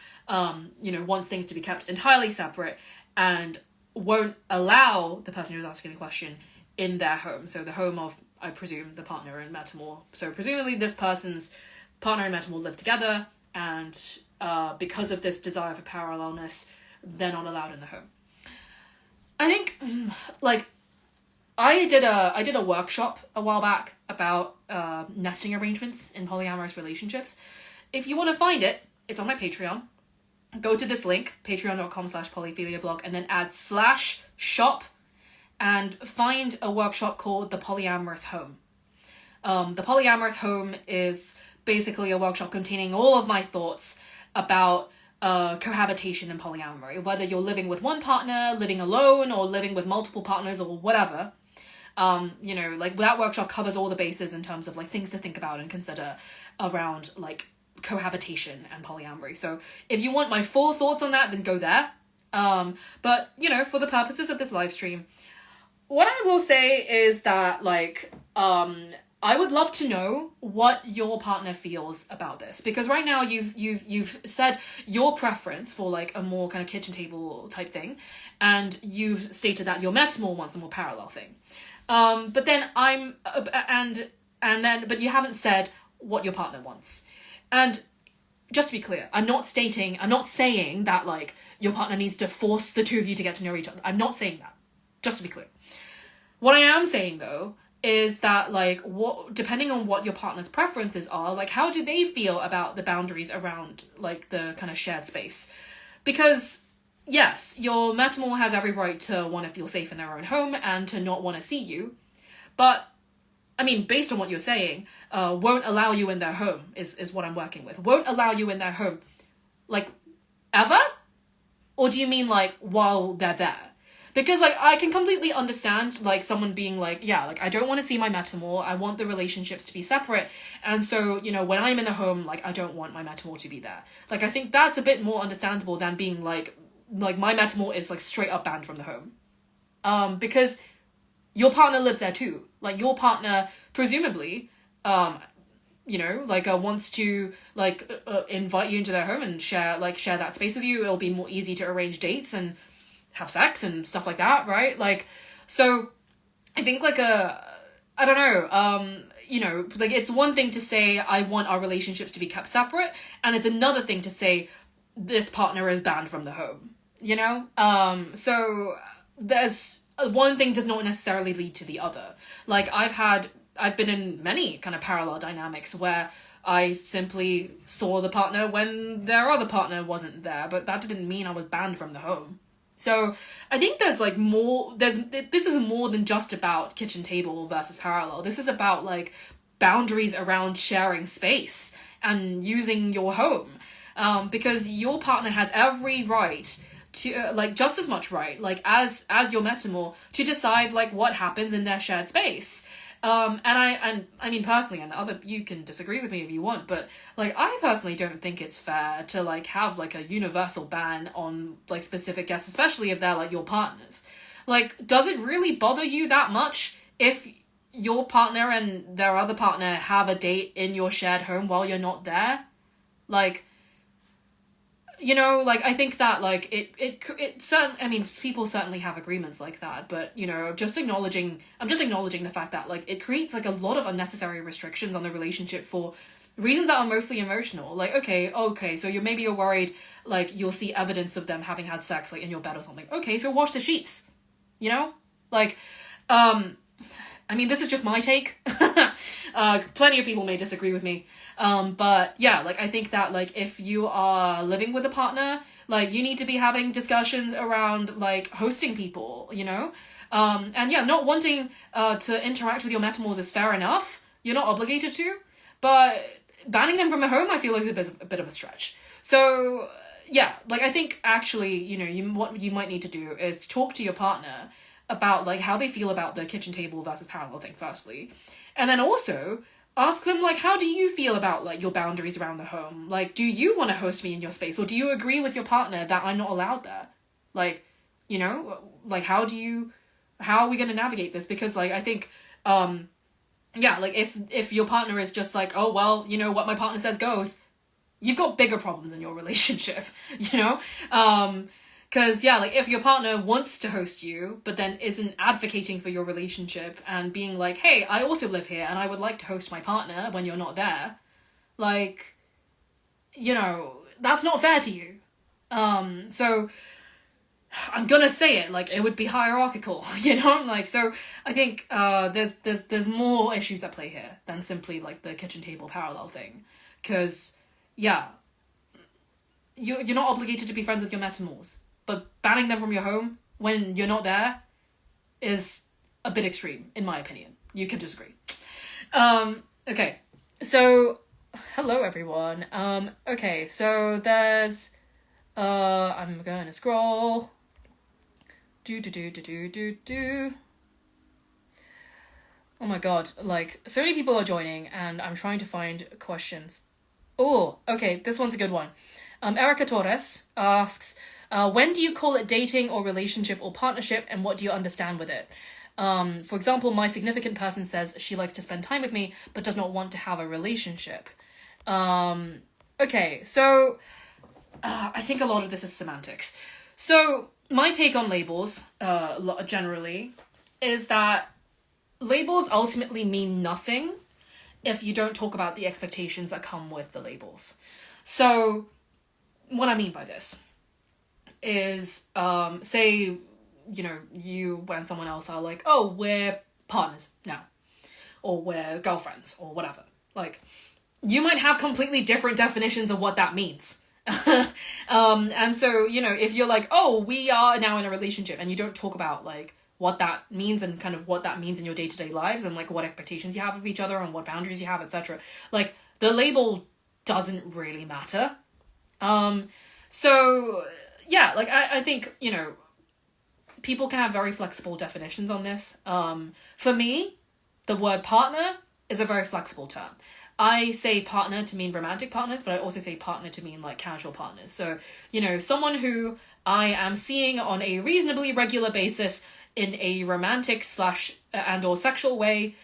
you know, wants things to be kept entirely separate and won't allow the person who's asking the question in their home. So the home of, I presume, the partner and metamor. So presumably this person's partner and metamor live together, and because of this desire for parallelness, they're not allowed in the home. I think, like, I did a workshop a while back about nesting arrangements in polyamorous relationships. If you want to find it, it's on my Patreon. Go to this link, patreon.com/polyphiliablog, and then add /shop and find a workshop called The Polyamorous Home. The Polyamorous Home is basically a workshop containing all of my thoughts about cohabitation and polyamory, whether you're living with one partner, living alone, or living with multiple partners, or whatever. You know, like, that workshop covers all the bases in terms of like things to think about and consider around like cohabitation and polyamory. So if you want my full thoughts on that, then go there. But, you know, for the purposes of this live stream, what I will say is that, like, I would love to know what your partner feels about this, because right now you've said your preference for like a more kind of kitchen table type thing, and you've stated that your metamor wants a more parallel thing. But then but you haven't said what your partner wants. And just to be clear, I'm not saying that like your partner needs to force the two of you to get to know each other. I'm not saying that. Just to be clear. What I am saying though is that, like, depending on what your partner's preferences are, like, how do they feel about the boundaries around like the kind of shared space? Because yes, your metamor has every right to want to feel safe in their own home and to not want to see you, but I mean, based on what you're saying, won't allow you in their home is what I'm working with. Won't allow you in their home, like, ever? Or do you mean like while they're there? Because, like, I can completely understand, like, someone being like, yeah, like, I don't want to see my metamor, I want the relationships to be separate, and so, you know, when I'm in the home, like, I don't want my metamor to be there. Like, I think that's a bit more understandable than being like my metamor is, like, straight up banned from the home. Because your partner lives there too. Like, your partner, presumably, you know, like, wants to, like, invite you into their home and share that space with you. It'll be more easy to arrange dates and have sex and stuff like that, right? Like, so I think, like, I don't know, you know, like, it's one thing to say I want our relationships to be kept separate, and it's another thing to say this partner is banned from the home, you know? So there's one thing does not necessarily lead to the other. Like, I've been in many kind of parallel dynamics where I simply saw the partner when their other partner wasn't there, but that didn't mean I was banned from the home. So I think there's like more, this is more than just about kitchen table versus parallel. This is about like boundaries around sharing space and using your home. Because your partner has every right to, like, just as much right, like, as your metamor, to decide, like, what happens in their shared space. And I mean, personally, and you can disagree with me if you want, but, like, I personally don't think it's fair to, like, have, like, a universal ban on, like, specific guests, especially if they're, like, your partners. Like, does it really bother you that much if your partner and their other partner have a date in your shared home while you're not there? Like, you know, like, I think that, like, it certainly, I mean, people certainly have agreements like that, but, you know, I'm just acknowledging the fact that, like, it creates, like, a lot of unnecessary restrictions on the relationship for reasons that are mostly emotional. Like, okay, so you're worried, like, you'll see evidence of them having had sex, like, in your bed or something. Okay, so wash the sheets, you know? Like, I mean, this is just my take. Plenty of people may disagree with me. But yeah, like, I think that, like, if you are living with a partner, like, you need to be having discussions around, like, hosting people, you know? And yeah, not wanting to interact with your metamors is fair enough. You're not obligated to. But banning them from a home, I feel like is a bit of a stretch. So yeah, like, I think actually, you know, what you might need to do is talk to your partner about, like, how they feel about the kitchen table versus parallel thing, firstly. And then also ask them, like, how do you feel about, like, your boundaries around the home? Like, do you want to host me in your space? Or do you agree with your partner that I'm not allowed there? Like, you know, like, how are we going to navigate this? Because, like, I think, yeah, like, if your partner is just like, oh, well, you know, what my partner says goes, you've got bigger problems in your relationship, you know? Because, yeah, like, if your partner wants to host you, but then isn't advocating for your relationship and being like, hey, I also live here and I would like to host my partner when you're not there, like, you know, that's not fair to you. So I'm gonna say it, like, it would be hierarchical, you know? Like, so I think there's more issues at play here than simply, like, the kitchen table parallel thing. Because, yeah, you're not obligated to be friends with your metamors. But banning them from your home when you're not there is a bit extreme, in my opinion. You can disagree. Okay, so hello everyone. Okay, so there's I'm going to scroll. Oh my god, like, so many people are joining and I'm trying to find questions. Oh, okay, this one's a good one. Erica Torres asks, when do you call it dating or relationship or partnership, and what do you understand with it? For example, my significant person says she likes to spend time with me, but does not want to have a relationship. Okay, so I think a lot of this is semantics. So my take on labels, generally, is that labels ultimately mean nothing if you don't talk about the expectations that come with the labels. So what I mean by this is, say, you know, you and someone else are like, oh, we're partners now, or we're girlfriends, or whatever. Like, you might have completely different definitions of what that means. And so, you know, if you're like, oh, we are now in a relationship, and you don't talk about, like, what that means and kind of what that means in your day-to-day lives and, like, what expectations you have of each other and what boundaries you have, etc. Like, the label doesn't really matter. So yeah, like, I think, you know, people can have very flexible definitions on this. For me, the word partner is a very flexible term. I say partner to mean romantic partners, but I also say partner to mean, like, casual partners. So, you know, someone who I am seeing on a reasonably regular basis in a romantic / and or sexual way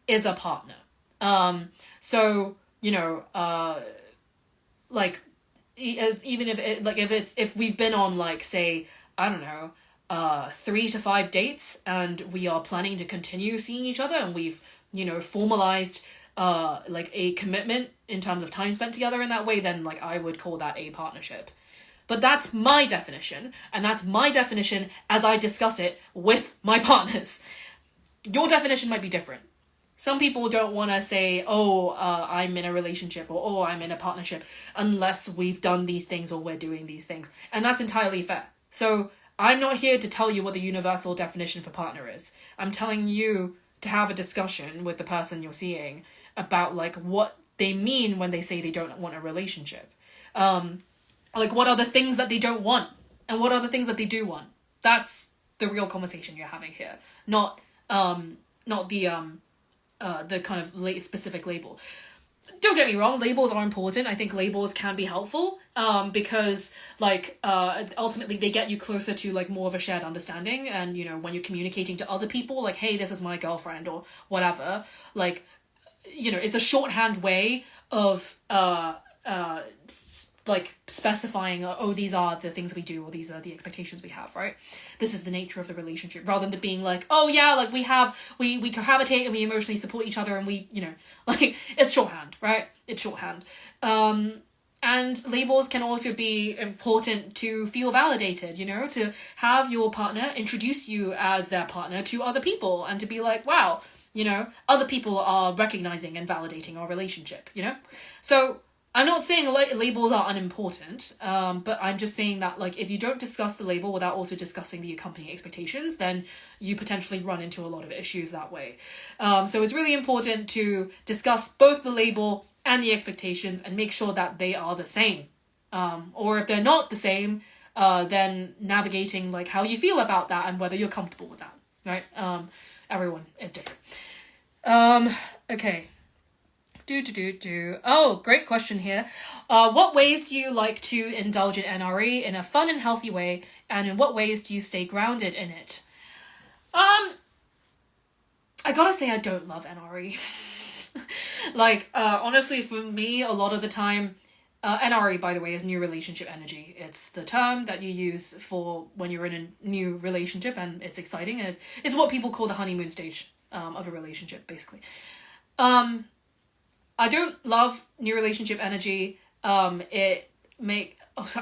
is a partner. So, you know, like, even if it, like, if we've been on, like, say, I don't know, 3 to 5 dates and we are planning to continue seeing each other and we've, you know, formalized like a commitment in terms of time spent together in that way, then, like, I would call that a partnership. But that's my definition, and that's my definition as I discuss it with my partners. Your definition might be different. Some people don't want to say, oh, I'm in a relationship, or oh, I'm in a partnership, unless we've done these things or we're doing these things. And that's entirely fair. So I'm not here to tell you what the universal definition for partner is. I'm telling you to have a discussion with the person you're seeing about, like, what they mean when they say they don't want a relationship. Like, what are the things that they don't want? And what are the things that they do want? That's the real conversation you're having here. Not the kind of specific label. Don't get me wrong, labels are important. I think labels can be helpful, because, like, ultimately they get you closer to, like, more of a shared understanding. And, you know, when you're communicating to other people, like, hey, this is my girlfriend or whatever, like, you know, it's a shorthand way of like specifying, oh, these are the things we do, or these are the expectations we have, right? This is the nature of the relationship, rather than being like, oh yeah, like we cohabitate and we emotionally support each other and we, you know, like it's shorthand, right? It's shorthand. And labels can also be important to feel validated, you know, to have your partner introduce you as their partner to other people, and to be like, wow, you know, other people are recognizing and validating our relationship, you know? So I'm not saying labels are unimportant, but I'm just saying that, like, if you don't discuss the label without also discussing the accompanying expectations, then you potentially run into a lot of issues that way. So it's really important to discuss both the label and the expectations and make sure that they are the same. Or if they're not the same, then navigating, like, how you feel about that and whether you're comfortable with that, right? Everyone is different. Okay. Oh, great question here. What ways do you like to indulge in NRE in a fun and healthy way, and in what ways do you stay grounded in it? I gotta say I don't love NRE. Like, honestly, for me, a lot of the time, NRE, by the way, is new relationship energy. It's the term that you use for when you're in a new relationship, and it's exciting, and it's what people call the honeymoon stage of a relationship, basically. I don't love new relationship energy. I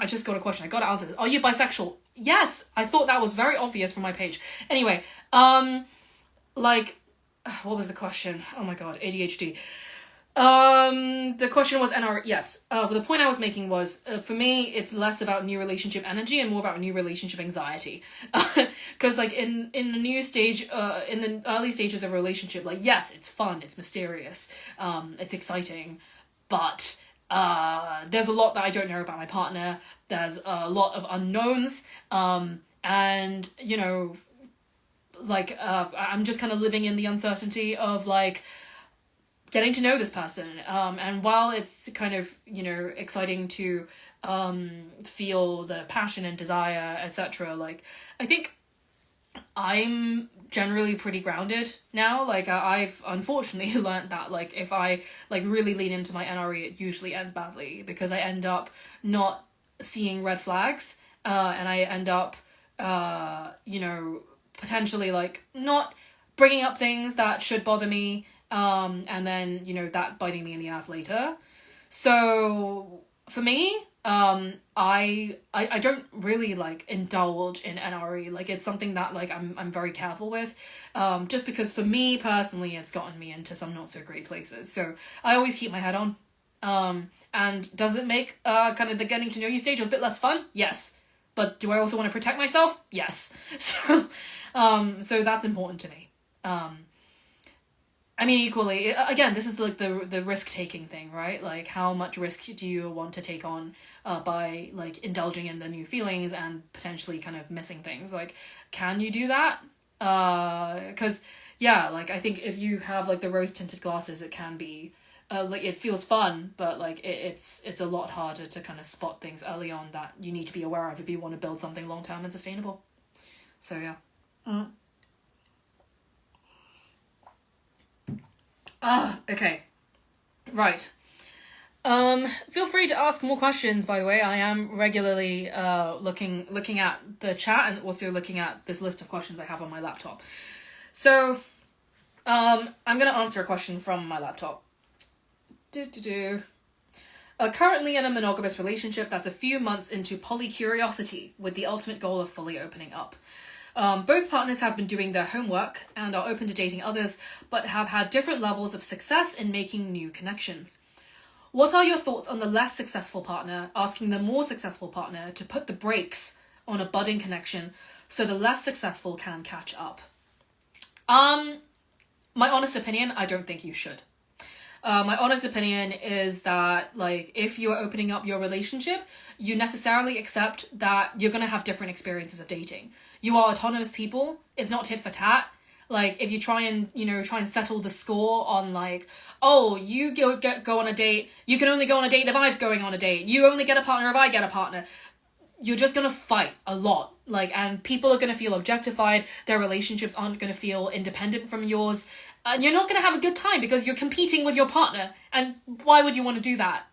just got a question. I gotta answer this. Are you bisexual? Yes. I thought that was very obvious from my page. Anyway, like, what was the question? Oh my god, ADHD. The question was NR. Yes. But the point I was making was, for me, it's less about new relationship energy and more about new relationship anxiety. Because like in the new stage, in the early stages of a relationship, like, yes, it's fun, it's mysterious, it's exciting, but there's a lot that I don't know about my partner. There's a lot of unknowns, and you know, like, I'm just kind of living in the uncertainty of, like, getting to know this person, and while it's kind of, you know, exciting to feel the passion and desire, etc., like, I think I'm generally pretty grounded now. Like, I've unfortunately learned that, like, if I, like, really lean into my NRE, it usually ends badly, because I end up not seeing red flags, and I end up, you know, potentially, like, not bringing up things that should bother me, and then, you know, that biting me in the ass later. So for me, I don't really, like, indulge in NRE. Like, it's something that, like, I'm very careful with, just because for me personally, it's gotten me into some not so great places. So I always keep my head on. And does it make kind of the getting to know you stage a bit less fun? Yes. But do I also want to protect myself? Yes. So that's important to me. I mean, equally, again, this is like the risk-taking thing, right? Like, how much risk do you want to take on by, like, indulging in the new feelings and potentially kind of missing things? Like, can you do that? Because, yeah, like, I think if you have, like, the rose-tinted glasses, it can be, like, it feels fun, but, like, it's a lot harder to kind of spot things early on that you need to be aware of if you want to build something long-term and sustainable. So, yeah. Okay. Right. Feel free to ask more questions, by the way. I am regularly looking at the chat and also looking at this list of questions I have on my laptop. So, I'm going to answer a question from my laptop. Currently in a monogamous relationship that's a few months into polycuriosity with the ultimate goal of fully opening up. Both partners have been doing their homework and are open to dating others, but have had different levels of success in making new connections. What are your thoughts on the less successful partner asking the more successful partner to put the brakes on a budding connection so the less successful can catch up? My honest opinion, I don't think you should. My honest opinion is that, like, if you're opening up your relationship, you necessarily accept that you're going to have different experiences of dating. You are autonomous people. It's not tit for tat. Like, if you try and settle the score on, like, oh, you go on a date, you can only go on a date if I'm going on a date. You only get a partner if I get a partner. You're just going to fight a lot. Like, and people are going to feel objectified. Their relationships aren't going to feel independent from yours. And you're not going to have a good time because you're competing with your partner. And why would you want to do that?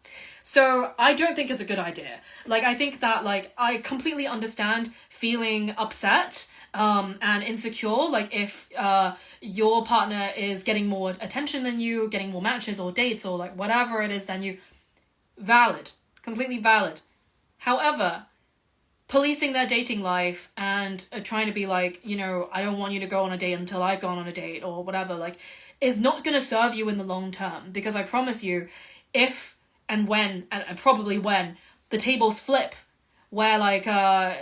So I don't think it's a good idea. Like, I think that, like, I completely understand feeling upset and insecure, like if your partner is getting more attention than you, getting more matches or dates or like whatever it is than you. Valid. Completely valid. However, policing their dating life and trying to be like, you know, I don't want you to go on a date until I've gone on a date or whatever, like, is not going to serve you in the long term. Because I promise you, if and when, and probably when, the tables flip, where like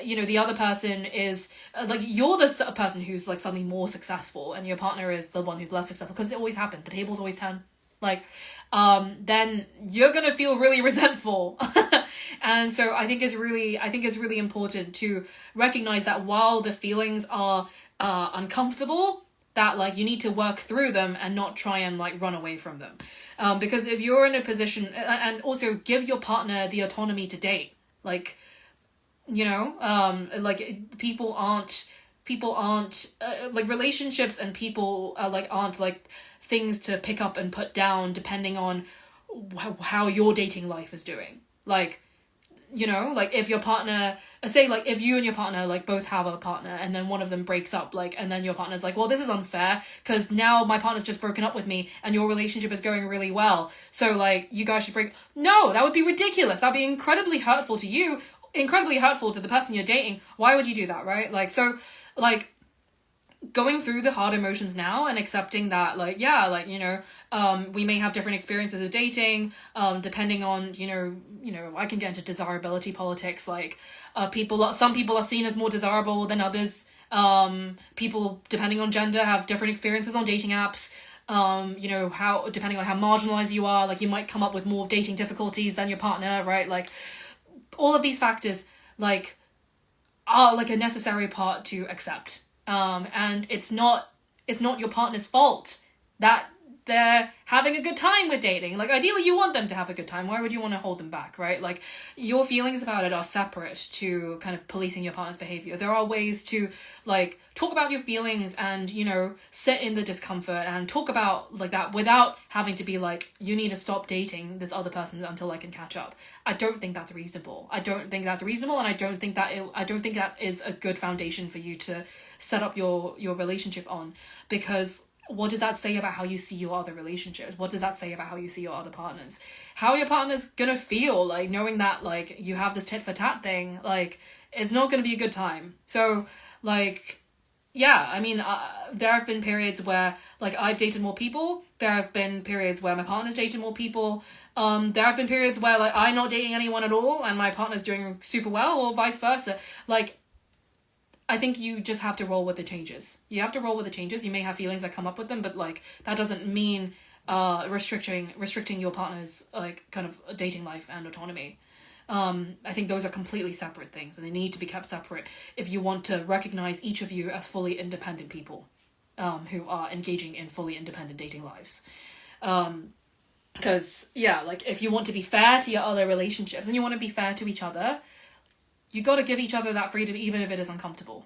you know, the other person is like, you're the person who's like suddenly more successful and your partner is the one who's less successful, because it always happens, the tables always turn, like then you're gonna feel really resentful. And so I think it's really important to recognize that while the feelings are uncomfortable, that like you need to work through them and not try and like run away from them, because if you're in a position, and also give your partner the autonomy to date, like, you know, like people aren't like relationships and people like aren't like things to pick up and put down depending on how your dating life is doing. Like, you know, like if your partner, say like if you and your partner like both have a partner and then one of them breaks up, like, and then your partner's like, well, this is unfair because now my partner's just broken up with me and your relationship is going really well, so like you guys should break. No, that would be ridiculous. That'd be incredibly hurtful to you, incredibly hurtful to the person you're dating. Why would you do that, right? Like, so like going through the hard emotions now and accepting that, like, yeah, like, you know, we may have different experiences of dating, depending on, you know, I can get into desirability politics, like, some people are seen as more desirable than others. People, depending on gender, have different experiences on dating apps. You know, how, depending on how marginalized you are, like, you might come up with more dating difficulties than your partner, right? Like, all of these factors, like, are like a necessary part to accept. And it's not your partner's fault that they're having a good time with dating. Like, ideally you want them to have a good time. Why would you want to hold them back, right? Like, your feelings about it are separate to kind of policing your partner's behavior. There are ways to like talk about your feelings and, you know, sit in the discomfort and talk about like that without having to be like, you need to stop dating this other person until I can catch up. I don't think that's reasonable. And I don't think that is a good foundation for you to set up your relationship on, because what does that say about how you see your other relationships? What does that say about how you see your other partners? How are your partner's gonna feel, like, knowing that, like, you have this tit for tat thing? Like, it's not gonna be a good time. So, like, yeah, I mean, there have been periods where, like, I've dated more people. There have been periods where my partner's dated more people. There have been periods where, like, I'm not dating anyone at all and my partner's doing super well, or vice versa. Like, I think you just have to roll with the changes. You have to roll with the changes. You may have feelings that come up with them, but like that doesn't mean restricting your partner's like kind of dating life and autonomy. I think those are completely separate things, and they need to be kept separate if you want to recognize each of you as fully independent people who are engaging in fully independent dating lives. Because yeah, like if you want to be fair to your other relationships and you want to be fair to each other, you got to give each other that freedom, even if it is uncomfortable.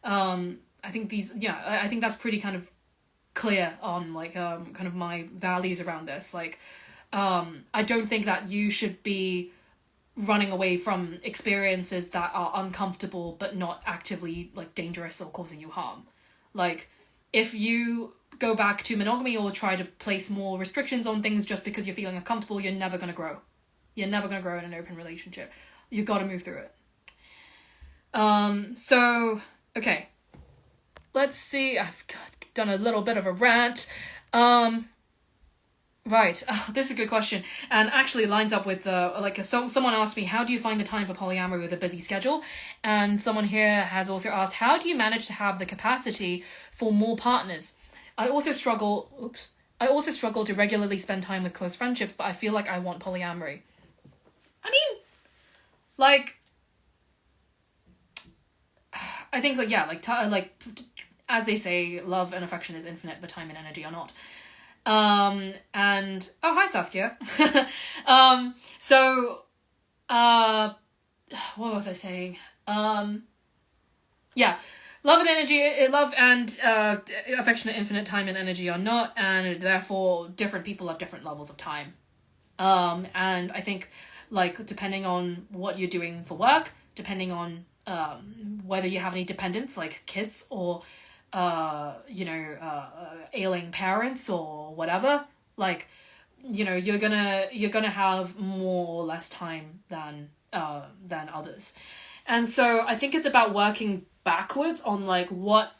I think I think that's pretty kind of clear on like kind of my values around this. Like, I don't think that you should be running away from experiences that are uncomfortable but not actively like dangerous or causing you harm. Like, if you go back to monogamy or try to place more restrictions on things just because you're feeling uncomfortable, you're never going to grow. You're never going to grow in an open relationship. You got to move through it. So, okay. Let's see. I've done a little bit of a rant. Right. This is a good question. And actually lines up with, someone asked me, how do you find the time for polyamory with a busy schedule? And someone here has also asked, how do you manage to have the capacity for more partners? I also struggle to regularly spend time with close friendships, but I feel like I want polyamory. I mean, like, I think, like, yeah, like, as they say, love and affection is infinite, but time and energy are not. And, oh, hi, Saskia. What was I saying? Yeah, love and affection at infinite, time and energy are not, and therefore different people have different levels of time. And I think, like, depending on what you're doing for work, depending on whether you have any dependents, like kids or, ailing parents or whatever, like, you're gonna have more or less time than others. And so I think it's about working backwards on, like, what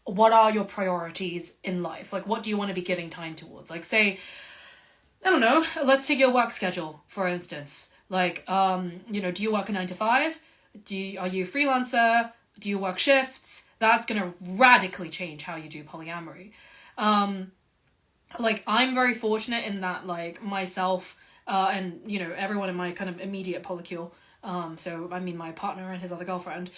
are your priorities in life? Like, what do you want to be giving time towards? Like, say, I don't know, let's take your work schedule, for instance. Like, do you work a 9 to 5? Are you a freelancer? Do you work shifts? That's going to radically change how you do polyamory. Like, I'm very fortunate in that, like, myself, and, everyone in my kind of immediate polycule, so, I mean, my partner and his other girlfriend,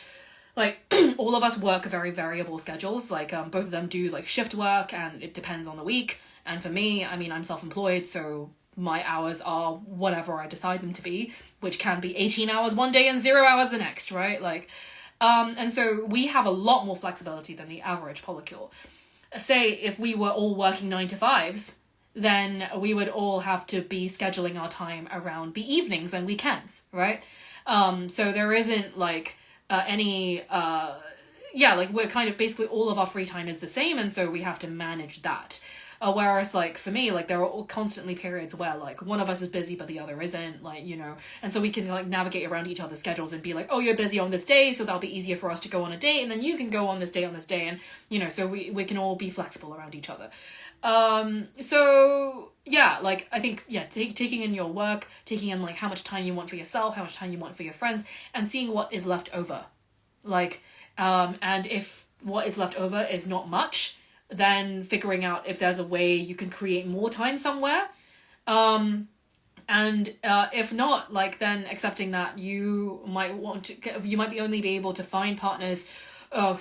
like, all of us work very variable schedules. Like, both of them do, like, shift work, and it depends on the week. And for me, I mean, I'm self-employed, so my hours are whatever I decide them to be, which can be 18 hours one day and 0 hours the next, right? Like, and so we have a lot more flexibility than the average polycule. Say, if we were all working 9 to 5s, then we would all have to be scheduling our time around the evenings and weekends, right? So there isn't, like, like, we're kind of basically all of our free time is the same, and so we have to manage that. Whereas, like, for me, like, there are constantly periods where, like, one of us is busy but the other isn't, like, and so we can, like, navigate around each other's schedules and be like, oh, you're busy on this day, so that'll be easier for us to go on a date, and then you can go on this day, and, so we can all be flexible around each other. So, yeah, like, I think, yeah, taking in your work, taking in, like, how much time you want for yourself, how much time you want for your friends, and seeing what is left over. Like, and if what is left over is not much, then figuring out if there's a way you can create more time somewhere. And if not, like, then accepting that you might be only be able to find partners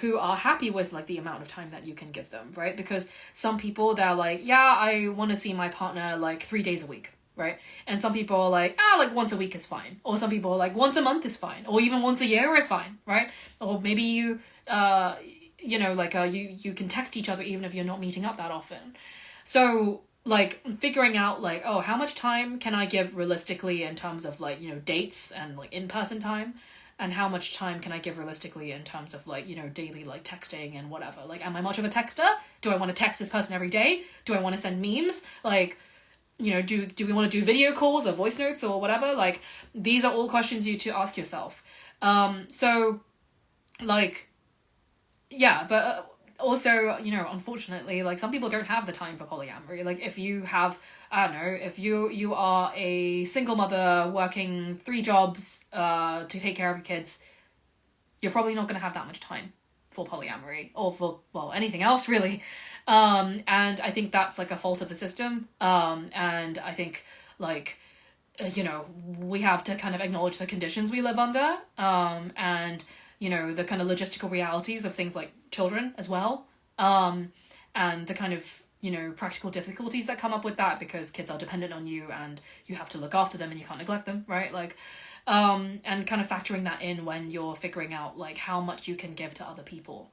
who are happy with, like, the amount of time that you can give them, right? Because some people, they're like, yeah, I want to see my partner, like, 3 days a week, right? And some people are like, like, once a week is fine. Or some people are like, once a month is fine. Or even once a year is fine, right? Or maybe you can text each other even if you're not meeting up that often. So, like, figuring out, like, oh, how much time can I give realistically in terms of, like, dates and, like, in-person time? And how much time can I give realistically in terms of, like, daily, like, texting and whatever? Like, am I much of a texter? Do I want to text this person every day? Do I want to send memes? Like, do we want to do video calls or voice notes or whatever? Like, these are all questions you to ask yourself. So, like, yeah, but also, unfortunately, like, some people don't have the time for polyamory. Like, if you have, I don't know, if you are a single mother working 3 jobs to take care of your kids, you're probably not going to have that much time for polyamory or for, well, anything else, really. And I think that's, like, a fault of the system. And I think, like, we have to kind of acknowledge the conditions we live under, and the kind of logistical realities of things like children as well, and the kind of, practical difficulties that come up with that, because kids are dependent on you and you have to look after them and you can't neglect them, right? Like, and kind of factoring that in when you're figuring out, like, how much you can give to other people.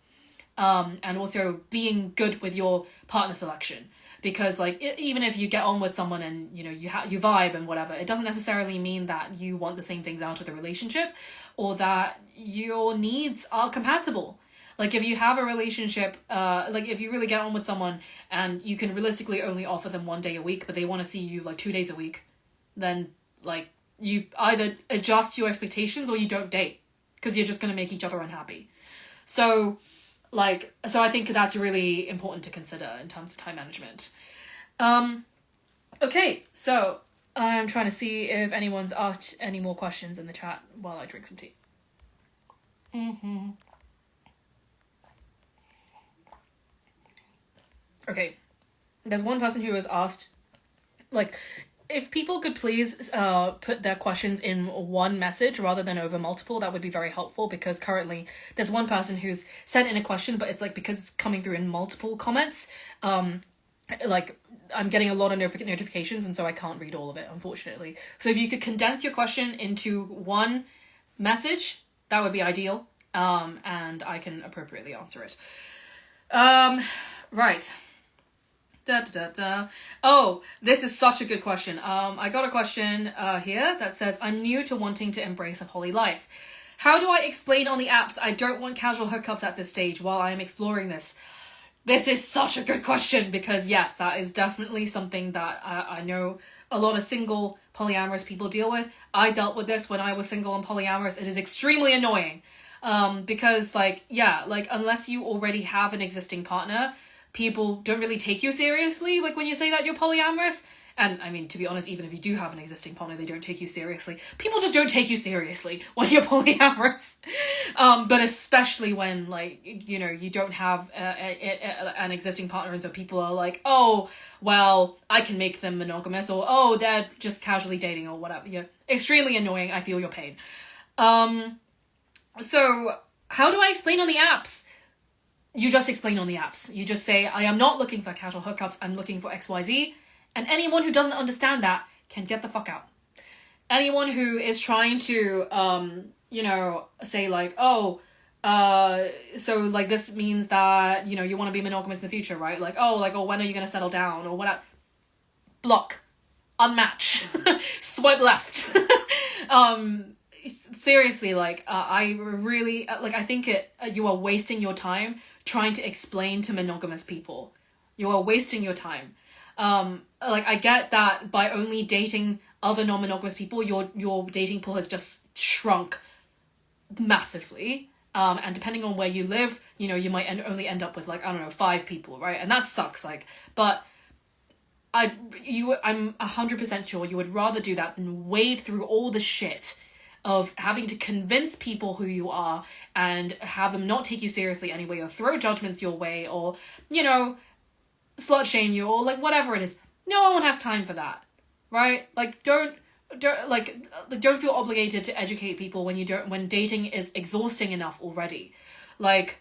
And also being good with your partner selection, because, like, even if you get on with someone and, you vibe and whatever, it doesn't necessarily mean that you want the same things out of the relationship, or that your needs are compatible. Like, if you have a relationship, like, if you really get on with someone and you can realistically only offer them 1 day a week, but they want to see you, like, 2 days a week, then, like, you either adjust your expectations or you don't date, because you're just going to make each other unhappy. So I think that's really important to consider in terms of time management. Okay, so I'm trying to see if anyone's asked any more questions in the chat while I drink some tea. Okay, there's one person who has asked, like, if people could please put their questions in one message rather than over multiple, that would be very helpful, because currently there's one person who's sent in a question, but it's, like, because it's coming through in multiple comments, like, I'm getting a lot of notifications, and so I can't read all of it, unfortunately. So if you could condense your question into one message, that would be ideal, and I can appropriately answer it. Right. Da, da, da, da. Oh, this is such a good question. I got a question here that says, I'm new to wanting to embrace a poly life. How do I explain on the apps I don't want casual hookups at this stage while I am exploring this? This is such a good question because, yes, that is definitely something that I know a lot of single polyamorous people deal with. I dealt with this when I was single and polyamorous. It is extremely annoying because, like, yeah, like, unless you already have an existing partner, people don't really take you seriously, like, when you say that you're polyamorous. And, I mean, to be honest, even if you do have an existing partner, they don't take you seriously. People just don't take you seriously when you're polyamorous. But especially when, like, you know, you don't have an existing partner, and so people are like, oh, well, I can make them monogamous, or, oh, they're just casually dating, or whatever. Yeah, extremely annoying. I feel your pain. So, how do I explain on the apps? You just explain on the apps. You just say, I am not looking for casual hookups, I'm looking for XYZ. And anyone who doesn't understand that can get the fuck out. Anyone who is trying to, you know, say like, oh, so like this means that, you know, you want to be monogamous in the future, right? Like, oh, when are you going to settle down or whatever? Block. Unmatch. Swipe left. Seriously, like, I really, like, I think you are wasting your time trying to explain to monogamous people. You are wasting your time. Like, I get that by only dating other non-monogamous people, your dating pool has just shrunk massively. And depending on where you live, you know, you might only end up with, like, I don't know, 5 people, right? And that sucks, like, but I'm 100% sure you would rather do that than wade through all the shit of having to convince people who you are and have them not take you seriously anyway, or throw judgments your way, or, you know, slut shame you, or like whatever it is. No one has time for that, right? Like, don't feel obligated to educate people when dating is exhausting enough already. Like,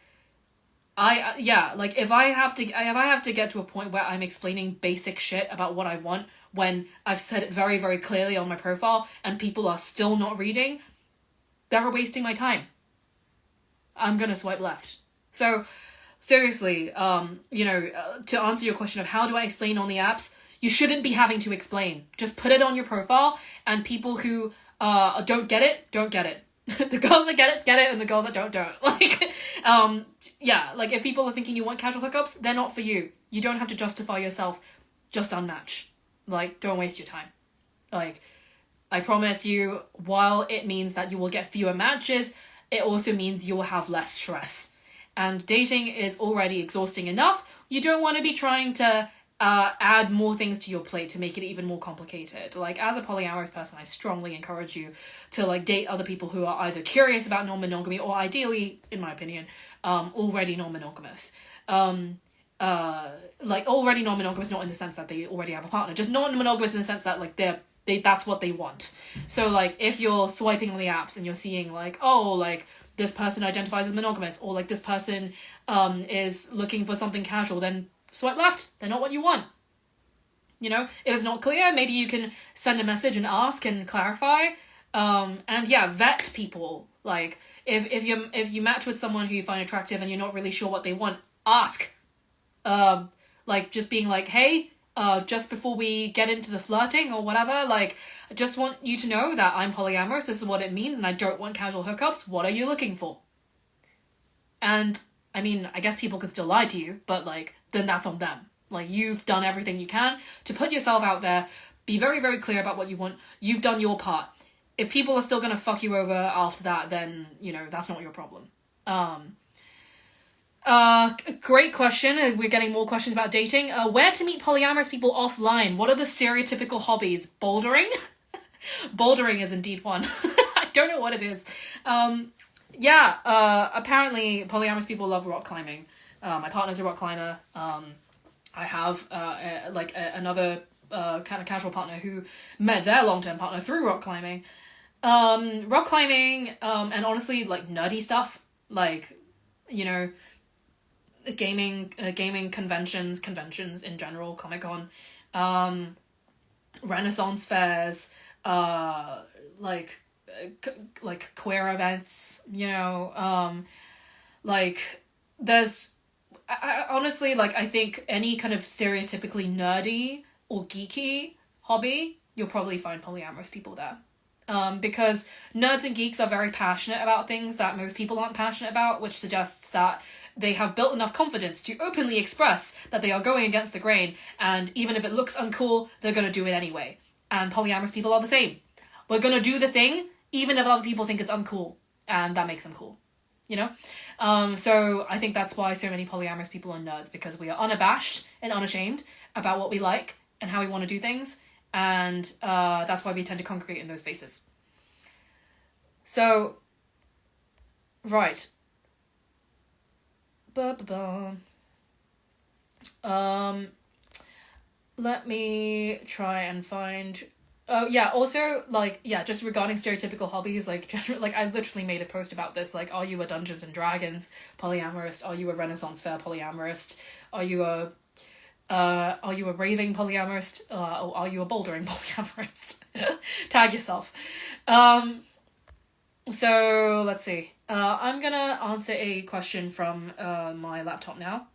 if I have to get to a point where I'm explaining basic shit about what I want when I've said it very, very clearly on my profile and people are still not reading, they're wasting my time. I'm gonna swipe left. So, seriously, you know, to answer your question of how do I explain on the apps, you shouldn't be having to explain. Just put it on your profile, and people who don't get it, don't get it. The girls that get it, and the girls that don't. Like, yeah, like, if people are thinking you want casual hookups, they're not for you. You don't have to justify yourself. Just unmatch. Like, don't waste your time. Like, I promise you, while it means that you will get fewer matches, it also means you will have less stress. And dating is already exhausting enough. You don't want to be trying to add more things to your plate to make it even more complicated. Like, as a polyamorous person, I strongly encourage you to, like, date other people who are either curious about non-monogamy or, ideally, in my opinion, already non-monogamous. Like, already non-monogamous, not in the sense that they already have a partner, just non-monogamous in the sense that, like, that's what they want. So, like, if you're swiping on the apps and you're seeing, like, oh, like, this person identifies as monogamous, or, like, this person is looking for something casual, then swipe left. They're not what you want. You know, if it's not clear, maybe you can send a message and ask and clarify. And yeah, vet people. Like, if you match with someone who you find attractive and you're not really sure what they want, ask. Like, just being like, hey, just before we get into the flirting or whatever, like, I just want you to know that I'm polyamorous, this is what it means, and I don't want casual hookups. What are you looking for? And, I mean, I guess people can still lie to you, but, like, then that's on them. Like, you've done everything you can to put yourself out there, be very, very clear about what you want. You've done your part. If people are still gonna fuck you over after that, then, you know, that's not your problem. Great question. We're getting more questions about dating. Where to meet polyamorous people offline? What are the stereotypical hobbies? Bouldering? Bouldering is indeed one. I don't know what it is. Apparently polyamorous people love rock climbing. My partner's a rock climber. I have another kind of casual partner who met their long-term partner through rock climbing. Rock climbing, and honestly, like, nerdy stuff, like, you know, gaming conventions in general, Comic-Con, Renaissance fairs, like queer events, you know, like, there's, I honestly, like, I think any kind of stereotypically nerdy or geeky hobby, you'll probably find polyamorous people there. Because nerds and geeks are very passionate about things that most people aren't passionate about, which suggests that they have built enough confidence to openly express that they are going against the grain, and even if it looks uncool, they're going to do it anyway. And polyamorous people are the same. We're going to do the thing, even if other people think it's uncool, and that makes them cool. You know? So I think that's why so many polyamorous people are nerds, because we are unabashed and unashamed about what we like and how we want to do things, and that's why we tend to congregate in those spaces. So, right. Let me try and find... Oh, yeah, also, like, yeah, just regarding stereotypical hobbies, like, like, I literally made a post about this, like, are you a Dungeons and Dragons polyamorous? Are you a Renaissance Fair polyamorous? Are you a raving polyamorous? Or are you a bouldering polyamorous? Tag yourself. So, let's see. I'm gonna answer a question from my laptop now.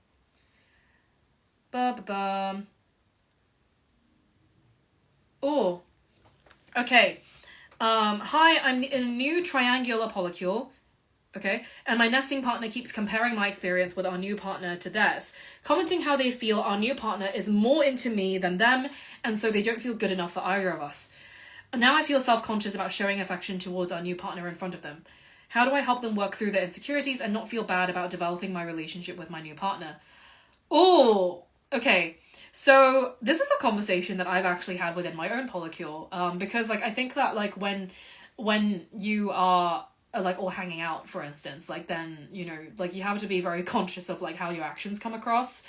Oh, okay. Hi, I'm in a new triangular polycule. Okay, and my nesting partner keeps comparing my experience with our new partner to theirs, commenting how they feel our new partner is more into me than them, and so they don't feel good enough for either of us. Now I feel self-conscious about showing affection towards our new partner in front of them. How do I help them work through their insecurities and not feel bad about developing my relationship with my new partner? Oh, okay. So this is a conversation that I've actually had within my own polycule, because, like, I think that, like, when you are like all hanging out, for instance, like, then, you know, like, you have to be very conscious of, like, how your actions come across.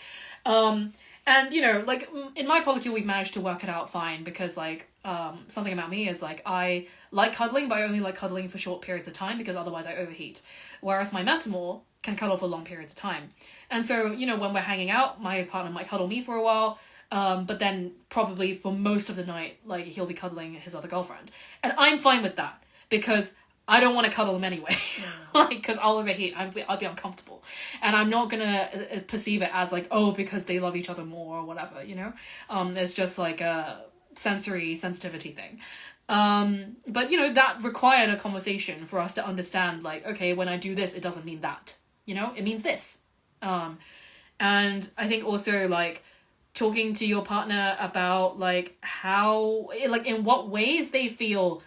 And, you know, like, in my polycule, we've managed to work it out fine, because, like, something about me is, like, I like cuddling, but I only like cuddling for short periods of time, because otherwise I overheat. Whereas my metamor can cuddle for long periods of time. And so, you know, when we're hanging out, my partner might cuddle me for a while, but then probably for most of the night, like, he'll be cuddling his other girlfriend. And I'm fine with that, because I don't want to cuddle him anyway. Like, because I'll overheat, I'll be uncomfortable. And I'm not gonna perceive it as, like, oh, because they love each other more or whatever, you know? It's just, like, a sensory sensitivity thing. But, you know, that required a conversation for us to understand, like, okay, when I do this, it doesn't mean that, you know? It means this. And I think also, like, talking to your partner about, like, how, like, in what ways they feel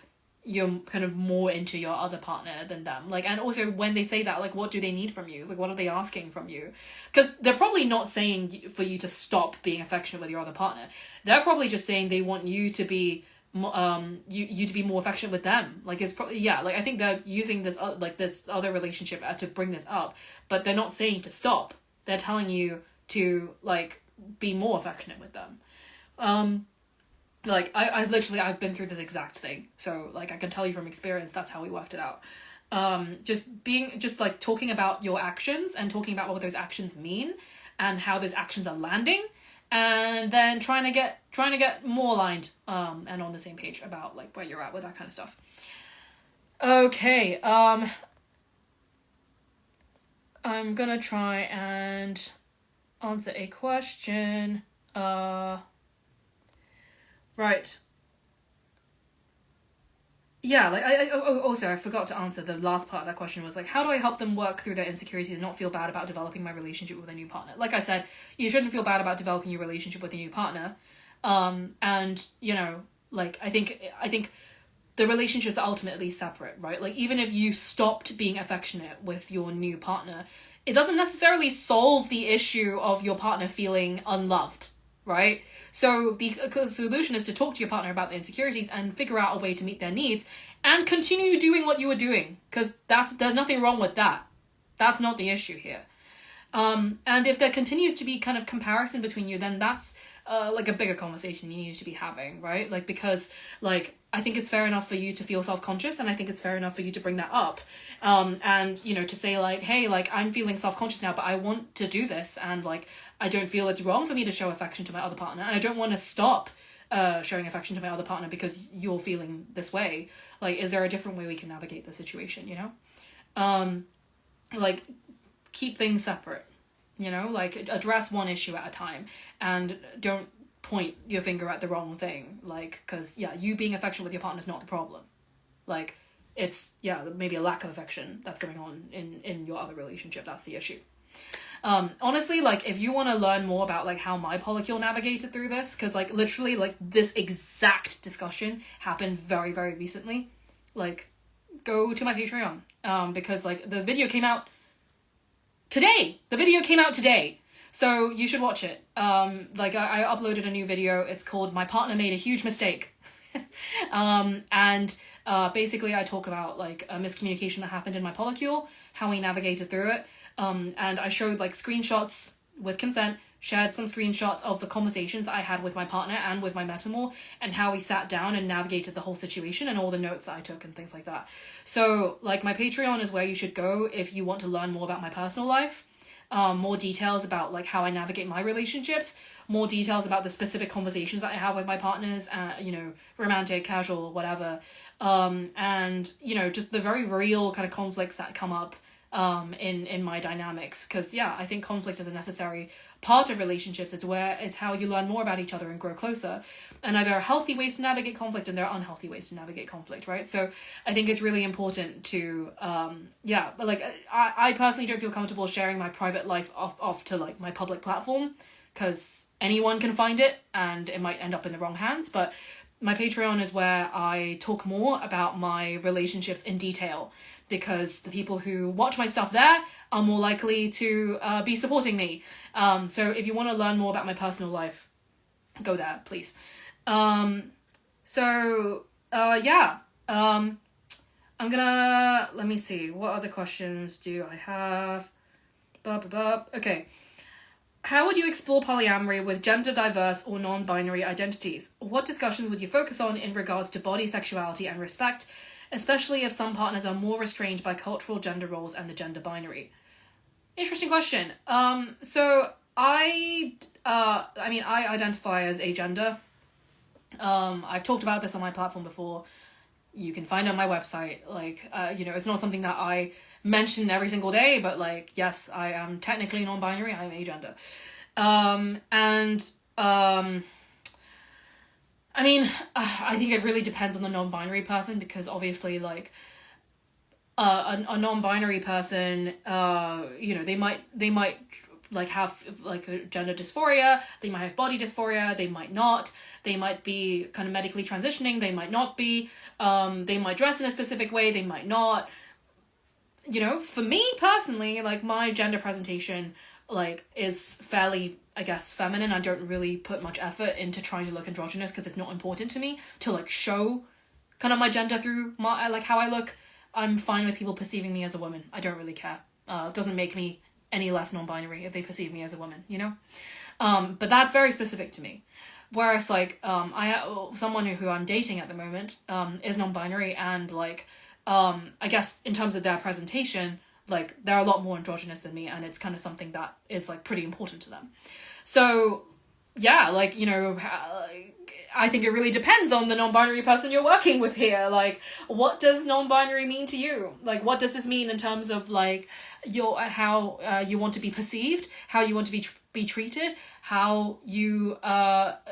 you're kind of more into your other partner than them, like, and also when they say that, like, what do they need from you, like, what are they asking from you? Because they're probably not saying for you to stop being affectionate with your other partner. They're probably just saying they want you to be you to be more affectionate with them. Like, it's probably, yeah, like, I think they're using this like this other relationship to bring this up, but they're not saying to stop. They're telling you to, like, be more affectionate with them. Like, I've been through this exact thing. So, like, I can tell you from experience, that's how we worked it out. Just like talking about your actions and talking about what those actions mean and how those actions are landing, and then trying to get more aligned, and on the same page about, like, where you're at with that kind of stuff. Okay, I'm gonna try and answer a question. Right. Yeah, like, I forgot to answer the last part of that question, was, like, how do I help them work through their insecurities and not feel bad about developing my relationship with a new partner? Like I said, you shouldn't feel bad about developing your relationship with a new partner. And, you know, like, I think the relationships are ultimately separate, right? Like, even if you stopped being affectionate with your new partner, it doesn't necessarily solve the issue of your partner feeling unloved, right? So the solution is to talk to your partner about the insecurities and figure out a way to meet their needs and continue doing what you were doing, because there's nothing wrong with that. That's not the issue here. And if there continues to be kind of comparison between you, then that's like a bigger conversation you need to be having, right? Like, because, like, I think it's fair enough for you to feel self-conscious, and I think it's fair enough for you to bring that up. And, you know, to say, like, hey, like, I'm feeling self-conscious now, but I want to do this, and, like, I don't feel it's wrong for me to show affection to my other partner, and I don't want to stop showing affection to my other partner because you're feeling this way. Like, is there a different way we can navigate the situation, you know? Like, keep things separate. you know, like address one issue at a time and don't point your finger at the wrong thing, like, because you being affectionate with your partner is not the problem. Like, it's maybe a lack of affection that's going on in your other relationship. That's the issue. Honestly, like, if you want to learn more about like how my polycule navigated through this, because like literally like this exact discussion happened very, very recently, like, go to my Patreon, because like the video came out today. So you should watch it. Like I uploaded a new video. It's called My Partner Made a Huge Mistake. And basically I talk about like a miscommunication that happened in my polycule, how we navigated through it. And I showed like screenshots with consent, shared some screenshots of the conversations that I had with my partner and with my metamor, and how we sat down and navigated the whole situation and all the notes that I took and things like that. So like my Patreon is where you should go if you want to learn more about my personal life. More details about like how I navigate my relationships, more details about the specific conversations that I have with my partners, you know, romantic, casual, whatever, and you know, just the very real kind of conflicts that come up in my dynamics, because I think conflict is a necessary part of relationships. It's how you learn more about each other and grow closer, and there are healthy ways to navigate conflict and there are unhealthy ways to navigate conflict, right? So I think it's really important to like I personally don't feel comfortable sharing my private life off to like my public platform, because anyone can find it and it might end up in the wrong hands. But my Patreon is where I talk more about my relationships in detail, because the people who watch my stuff there are more likely to be supporting me. So if you want to learn more about my personal life, go there, please. I'm gonna, let me see, what other questions do I have? Okay. How would you explore polyamory with gender diverse or non-binary identities? What discussions would you focus on in regards to body, sexuality, and respect, especially if some partners are more restrained by cultural gender roles and the gender binary? Interesting question. So I identify as agender. I've talked about this on my platform before. You can find it on my website. Like, you know, it's not something that I mention every single day, but like, yes, I am technically non-binary. I'm agender. I mean, I think it really depends on the non-binary person, because obviously, like, a non-binary person, you know, they might like have like a gender dysphoria, they might have body dysphoria, they might not, they might be kind of medically transitioning, they might not be, they might dress in a specific way, they might not. You know, for me personally, like, my gender presentation, like, is fairly, I guess, feminine. I don't really put much effort into trying to look androgynous, because it's not important to me to like show kind of my gender through my, like, how I look. I'm fine with people perceiving me as a woman. I don't really care. It doesn't make me any less non-binary if they perceive me as a woman, you know? But that's very specific to me. Whereas, like, someone who I'm dating at the moment is non-binary, and, like, I guess in terms of their presentation, like, they're a lot more androgynous than me, and it's kind of something that is, like, pretty important to them. So, yeah, like, you know, I think it really depends on the non-binary person you're working with here. Like, what does non-binary mean to you? Like, what does this mean in terms of, like, how you want to be perceived, how you want to be treated, how you,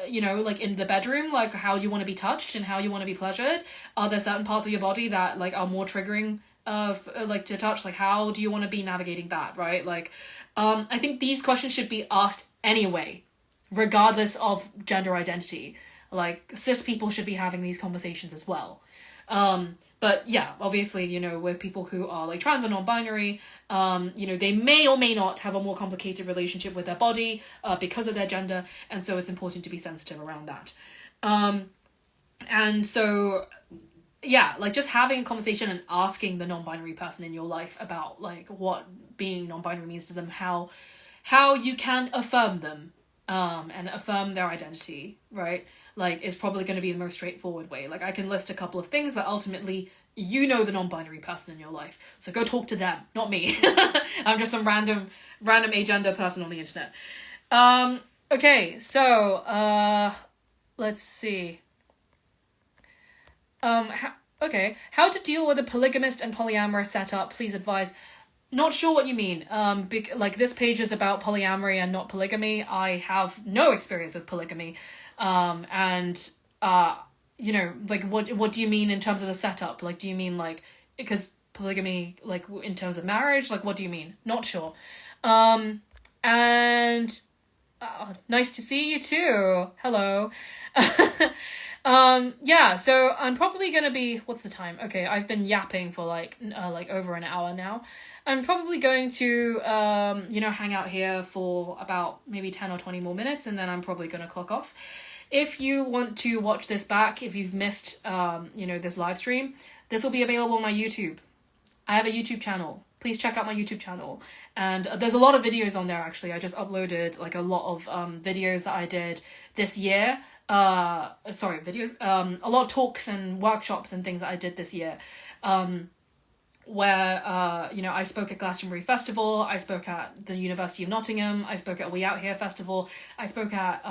you know, like, in the bedroom, like, how you want to be touched and how you want to be pleasured? Are there certain parts of your body that, like, are more triggering, like, to touch? Like, how do you want to be navigating that, right? Like, I think these questions should be asked anyway, regardless of gender identity. Like, cis people should be having these conversations as well. But yeah, obviously, you know, with people who are like trans or non-binary, you know, they may or may not have a more complicated relationship with their body because of their gender, and so it's important to be sensitive around that. And so, yeah, like, just having a conversation and asking the non-binary person in your life about, like, what being non-binary means to them, how you can affirm them, and affirm their identity, right? Like, is probably going to be the most straightforward way. Like, I can list a couple of things, but ultimately, you know the non-binary person in your life. So go talk to them, not me. I'm just some random agender person on the internet. Okay, so, let's see. How to deal with a polygamist and polyamorous setup, please advise. Not sure what you mean. Like this page is about polyamory and not polygamy. I have no experience with polygamy. And you know, like what do you mean in terms of the setup? Like, do you mean like, because polygamy, like in terms of marriage, like what do you mean? Not sure. And nice to see you too. Hello. Yeah, so I'm probably gonna be, what's the time? Okay, I've been yapping for like over an hour now. I'm probably going to, you know, hang out here for about maybe 10 or 20 more minutes, and then I'm probably gonna clock off. If you want to watch this back, if you've missed, you know, this live stream, this will be available on my YouTube. I have a YouTube channel. Please check out my YouTube channel. And there's a lot of videos on there, actually. I just uploaded like a lot of videos that I did this year. Videos. A lot of talks and workshops and things that I did this year. Where, you know, I spoke at Glastonbury Festival, I spoke at the University of Nottingham, I spoke at We Out Here Festival, I spoke at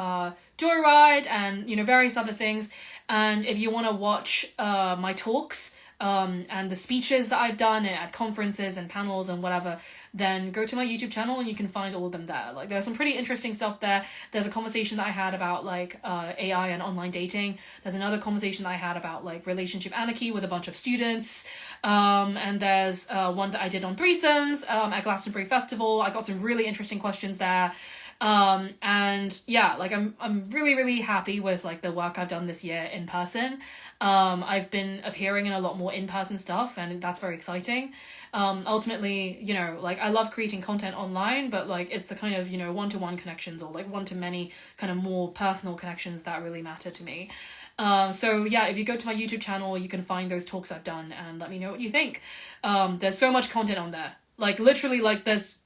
Joyride, and, you know, various other things. And if you want to watch my talks, and the speeches that I've done at conferences and panels and whatever, then go to my YouTube channel and you can find all of them there. Like, there's some pretty interesting stuff there. There's a conversation that I had about like AI and online dating. There's another conversation that I had about like relationship anarchy with a bunch of students. And there's one that I did on threesomes at Glastonbury Festival. I got some really interesting questions there. And yeah, like I'm really happy with like the work I've done this year in person. I've been appearing in a lot more in-person stuff, and that's very exciting. Ultimately, you know, like I love creating content online, but like it's the kind of, you know, one-to-one connections or like one-to-many kind of more personal connections that really matter to me. So yeah, if you go to my YouTube channel, you can find those talks I've done and let me know what you think. There's so much content on there. Like literally, like there's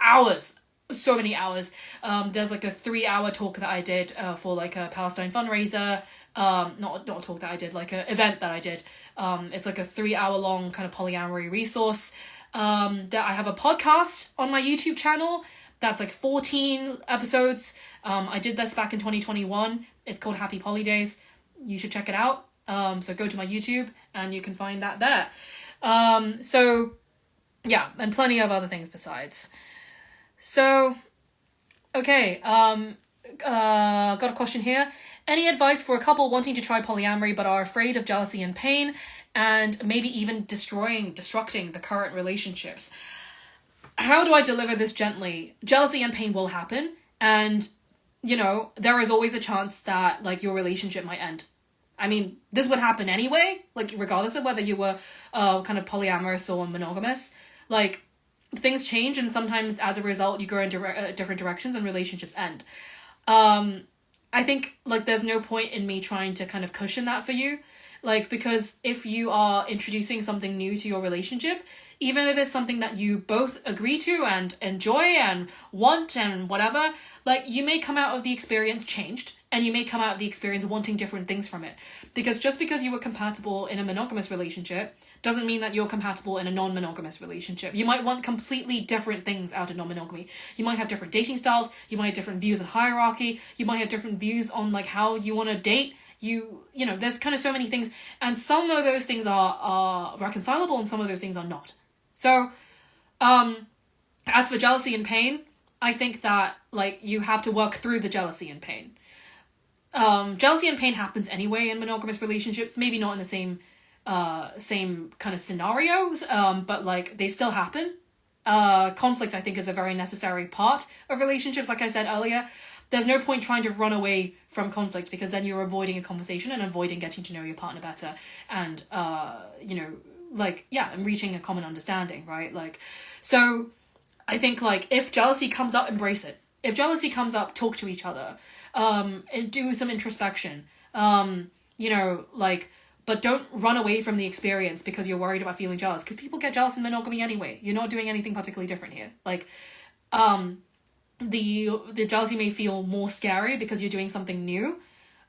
hours, so many hours. There's like a 3-hour talk that I did for like a Palestine fundraiser. Not a talk that I did, like an event that I did. It's like a 3-hour long kind of polyamory resource. That I have a podcast on my YouTube channel that's like 14 episodes. I did this back in 2021. It's called Happy Poly Days. You should check it out. So go to my YouTube and you can find that there. So yeah, and plenty of other things besides. So, okay, got a question here. Any advice for a couple wanting to try polyamory but are afraid of jealousy and pain, and maybe even destructing the current relationships? How do I deliver this gently? Jealousy and pain will happen, and, you know, there is always a chance that, like, your relationship might end. I mean, this would happen anyway, like, regardless of whether you were kind of polyamorous or monogamous. Like, things change, and sometimes as a result you go in different directions and relationships end. I think like there's no point in me trying to kind of cushion that for you, like, because if you are introducing something new to your relationship, even if it's something that you both agree to and enjoy and want and whatever, like you may come out of the experience changed, and you may come out of the experience wanting different things from it. Because just because you were compatible in a monogamous relationship doesn't mean that you're compatible in a non-monogamous relationship. You might want completely different things out of non-monogamy. You might have different dating styles, you might have different views on hierarchy, you might have different views on like how you want to date. You know, there's kind of so many things, and some of those things are reconcilable and some of those things are not. So, as for jealousy and pain, I think that like you have to work through the jealousy and pain. Jealousy and pain happens anyway in monogamous relationships, maybe not in the same kind of scenarios, but like they still happen. Conflict, I think, is a very necessary part of relationships. Like I said earlier, there's no point trying to run away from conflict, because then you're avoiding a conversation and avoiding getting to know your partner better and, you know, like, yeah, and reaching a common understanding, right? Like, so I think like if jealousy comes up, embrace it. If jealousy comes up, talk to each other, and do some introspection, you know, like, but don't run away from the experience because you're worried about feeling jealous, because people get jealous in monogamy anyway. You're not doing anything particularly different here. Like, the jealousy may feel more scary because you're doing something new,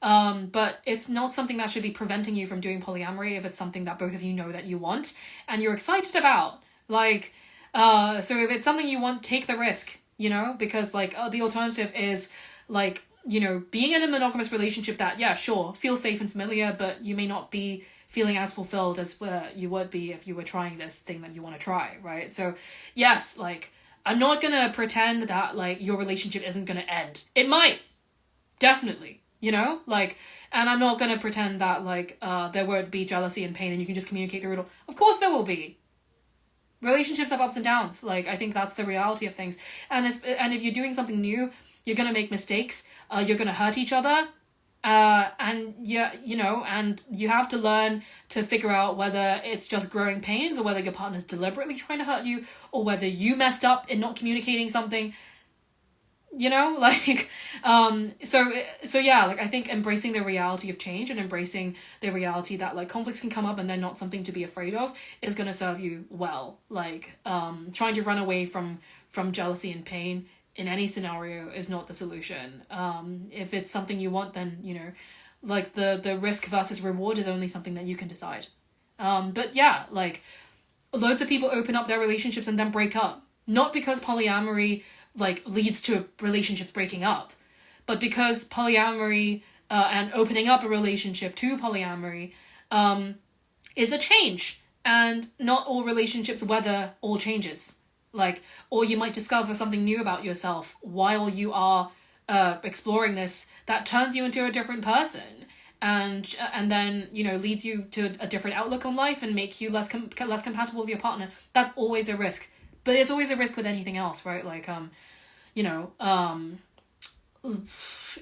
but it's not something that should be preventing you from doing polyamory if it's something that both of you know that you want and you're excited about. Like, so if it's something you want, take the risk, you know, because like the alternative is like, you know, being in a monogamous relationship that, yeah, sure, feels safe and familiar, but you may not be feeling as fulfilled as you would be if you were trying this thing that you want to try, right? So yes, like, I'm not gonna pretend that like your relationship isn't gonna end. It might, definitely, you know, like, and I'm not gonna pretend that like there won't be jealousy and pain and you can just communicate through it all. Of course there will be. Relationships have ups and downs. Like, I think that's the reality of things. And if you're doing something new, you're gonna make mistakes. You're gonna hurt each other. And yeah, you know, and you have to learn to figure out whether it's just growing pains or whether your partner's deliberately trying to hurt you or whether you messed up in not communicating something, you know, like, so yeah, like, I think embracing the reality of change and embracing the reality that like conflicts can come up and they're not something to be afraid of is going to serve you well. Like, trying to run away from jealousy and pain in any scenario is not the solution. If it's something you want, then, you know, like the risk versus reward is only something that you can decide. But yeah, like, loads of people open up their relationships and then break up. Not because polyamory like leads to relationships breaking up, but because polyamory and opening up a relationship to polyamory is a change, and not all relationships weather all changes. Like, or you might discover something new about yourself while you are exploring this that turns you into a different person, and then, you know, leads you to a different outlook on life and make you less compatible with your partner. That's always a risk, but it's always a risk with anything else, right? Like, you know,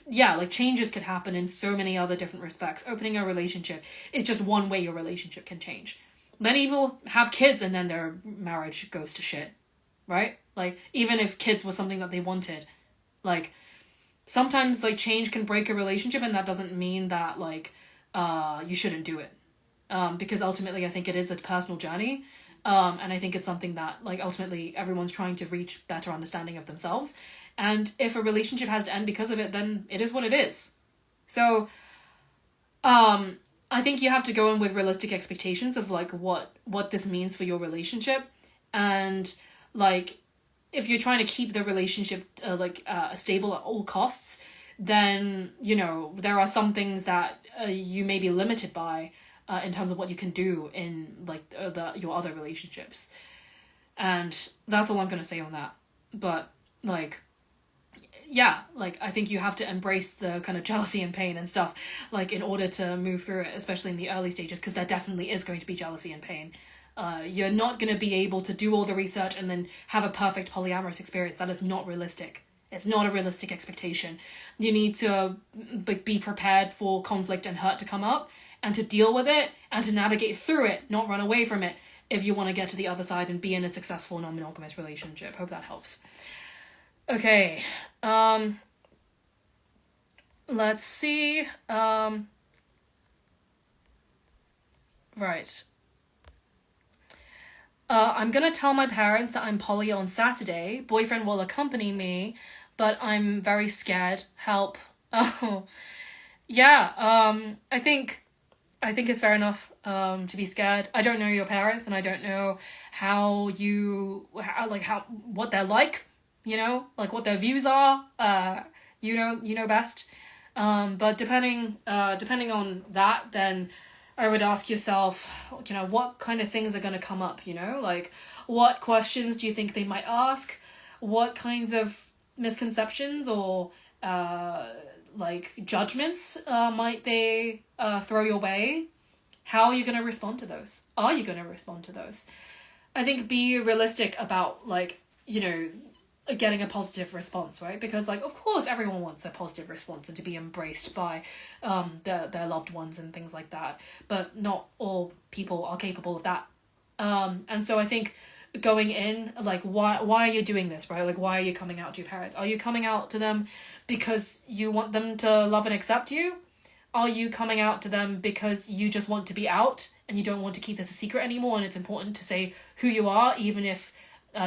yeah, like, changes could happen in so many other different respects. Opening a relationship is just one way your relationship can change. Many people have kids and then their marriage goes to shit. Right? Like, even if kids was something that they wanted, like, sometimes like change can break a relationship, and that doesn't mean that like you shouldn't do it, because ultimately I think it is a personal journey, and I think it's something that like ultimately everyone's trying to reach better understanding of themselves, and if a relationship has to end because of it, then it is what it is. So I think you have to go in with realistic expectations of like what this means for your relationship. And like, if you're trying to keep the relationship stable at all costs, then, you know, there are some things that you may be limited by in terms of what you can do in like your other relationships. And that's all I'm going to say on that. But like, yeah, like, I think you have to embrace the kind of jealousy and pain and stuff, like, in order to move through it, especially in the early stages, because there definitely is going to be jealousy and pain. You're not going to be able to do all the research and then have a perfect polyamorous experience. That is not realistic. It's not a realistic expectation. You need to be prepared for conflict and hurt to come up and to deal with it and to navigate through it, not run away from it, if you want to get to the other side and be in a successful non-monogamous relationship. Hope that helps. Okay. Let's see. Right. I'm gonna tell my parents that I'm poly on Saturday. Boyfriend will accompany me, but I'm very scared. Help. Oh, yeah. I think it's fair enough to be scared. I don't know your parents, and I don't know what they're like. You know, like what their views are. You know best. But depending on that, then I would ask yourself, you know, what kind of things are going to come up, you know? Like, what questions do you think they might ask? What kinds of misconceptions or, like, judgments might they throw your way? How are you going to respond to those? Are you going to respond to those? I think be realistic about, like, you know, getting a positive response, right? Because, like, of course everyone wants a positive response and to be embraced by their loved ones and things like that, but not all people are capable of that. And so I think going in, like, why are you doing this, right? Like, why are you coming out to your parents? Are you coming out to them because you want them to love and accept you? Are you coming out to them because you just want to be out and you don't want to keep this a secret anymore, and it's important to say who you are even if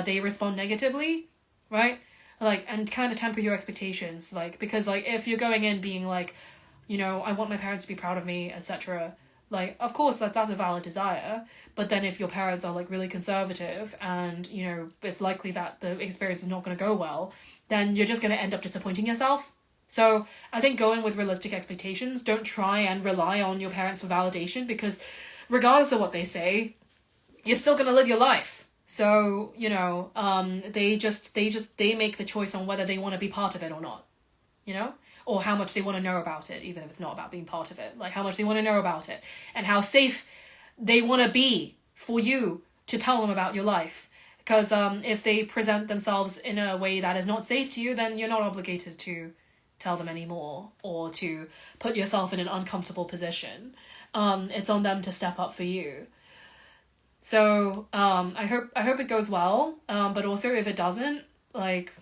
they respond negatively? Right? Like, and kind of temper your expectations, like, because, like, if you're going in being like, you know, I want my parents to be proud of me, etc., like, of course that's a valid desire, but then if your parents are, like, really conservative and, you know, it's likely that the experience is not going to go well, then you're just going to end up disappointing yourself. So I think go in with realistic expectations. Don't try and rely on your parents for validation, because regardless of what they say, you're still going to live your life. So, you know, they make the choice on whether they want to be part of it or not, you know, or how much they want to know about it, even if it's not about being part of it, like how much they want to know about it and how safe they want to be for you to tell them about your life. Because if they present themselves in a way that is not safe to you, then you're not obligated to tell them anymore or to put yourself in an uncomfortable position. It's on them to step up for you. So I hope it goes well. But also if it doesn't, like,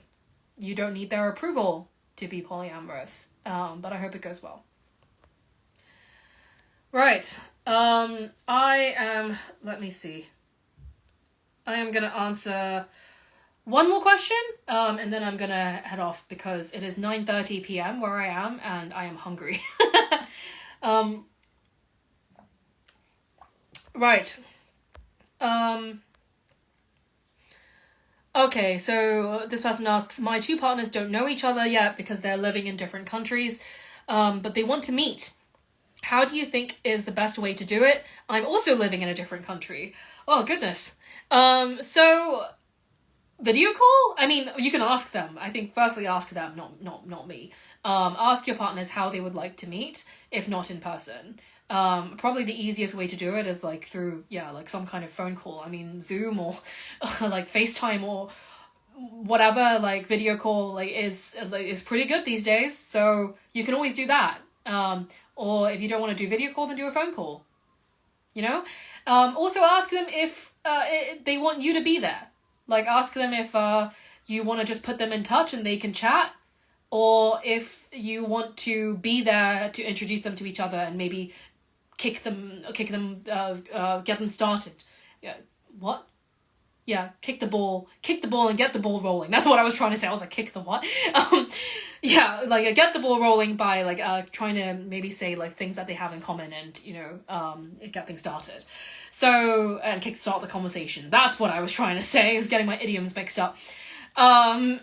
you don't need their approval to be polyamorous. But I hope it goes well. Right. Let me see. I am going to answer one more question, and then I'm going to head off because it is 9:30 p.m. where I am, and I am hungry. Right. Okay, so this person asks, my two partners don't know each other yet because they're living in different countries, but they want to meet. How do you think is the best way to do it? I'm also living in a different country. Oh, goodness. So video call? I mean, you can ask them. I think firstly ask them, not me. Ask your partners how they would like to meet, if not in person. Probably the easiest way to do it is like through, like some kind of phone call. I mean, Zoom or like FaceTime or whatever, like video call is pretty good these days. So you can always do that. Or if you don't want to do video call, then do a phone call, you know? Also ask them if they want you to be there. Like ask them if you want to just put them in touch and they can chat, or if you want to be there to introduce them to each other and maybe get them started. Yeah, what? Yeah, kick the ball and get the ball rolling. That's what I was trying to say. I was like, kick the what? Get the ball rolling by trying to maybe say like things that they have in common and, you know, get things started. So, and kickstart the conversation. That's what I was trying to say. I was getting my idioms mixed up. And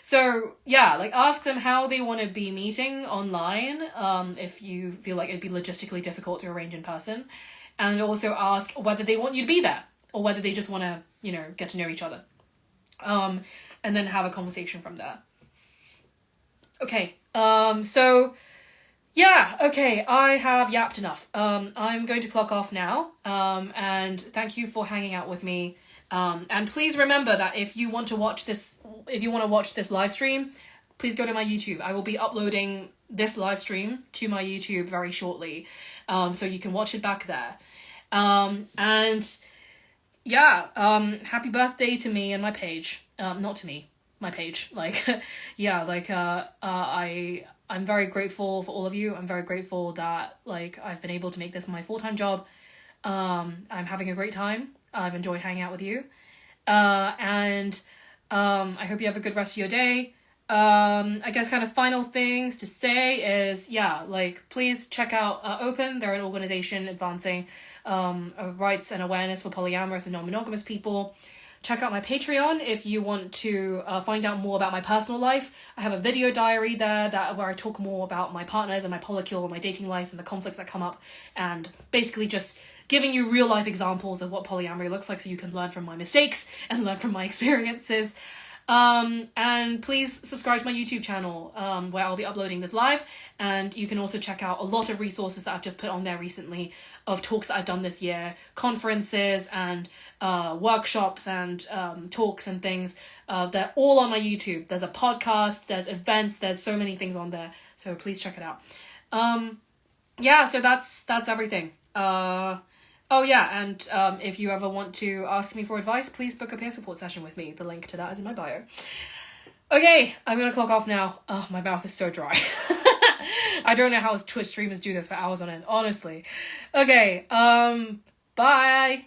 so, ask them how they want to be meeting online, if you feel like it'd be logistically difficult to arrange in person. And also ask whether they want you to be there, or whether they just want to, you know, get to know each other. And then have a conversation from there. Okay, I have yapped enough. I'm going to clock off now. And thank you for hanging out with me. And please remember that if you want to watch this live stream, please go to my YouTube. I will be uploading this live stream to my YouTube very shortly. So you can watch it back there. Happy birthday to me and my page. Not to me, my page. I'm very grateful for all of you. I'm very grateful that I've been able to make this my full-time job. I'm having a great time. I've enjoyed hanging out with you. I hope you have a good rest of your day. I guess kind of final things to say is, please check out Open. They're an organization advancing rights and awareness for polyamorous and non-monogamous people. Check out my Patreon if you want to find out more about my personal life. I have a video diary there where I talk more about my partners and my polycule and my dating life and the conflicts that come up, and basically just giving you real life examples of what polyamory looks like so you can learn from my mistakes and learn from my experiences. And please subscribe to my YouTube channel, where I'll be uploading this live, and you can also check out a lot of resources that I've just put on there recently of talks that I've done this year, conferences and workshops and talks and things. They're all on my YouTube. There's a podcast, there's events, there's so many things on there, so please check it out. So that's everything. If you ever want to ask me for advice, please book a peer support session with me. The link to that is in my bio. Okay, I'm gonna clock off now. Oh, my mouth is so dry. I don't know how Twitch streamers do this for hours on end, honestly. Okay, bye!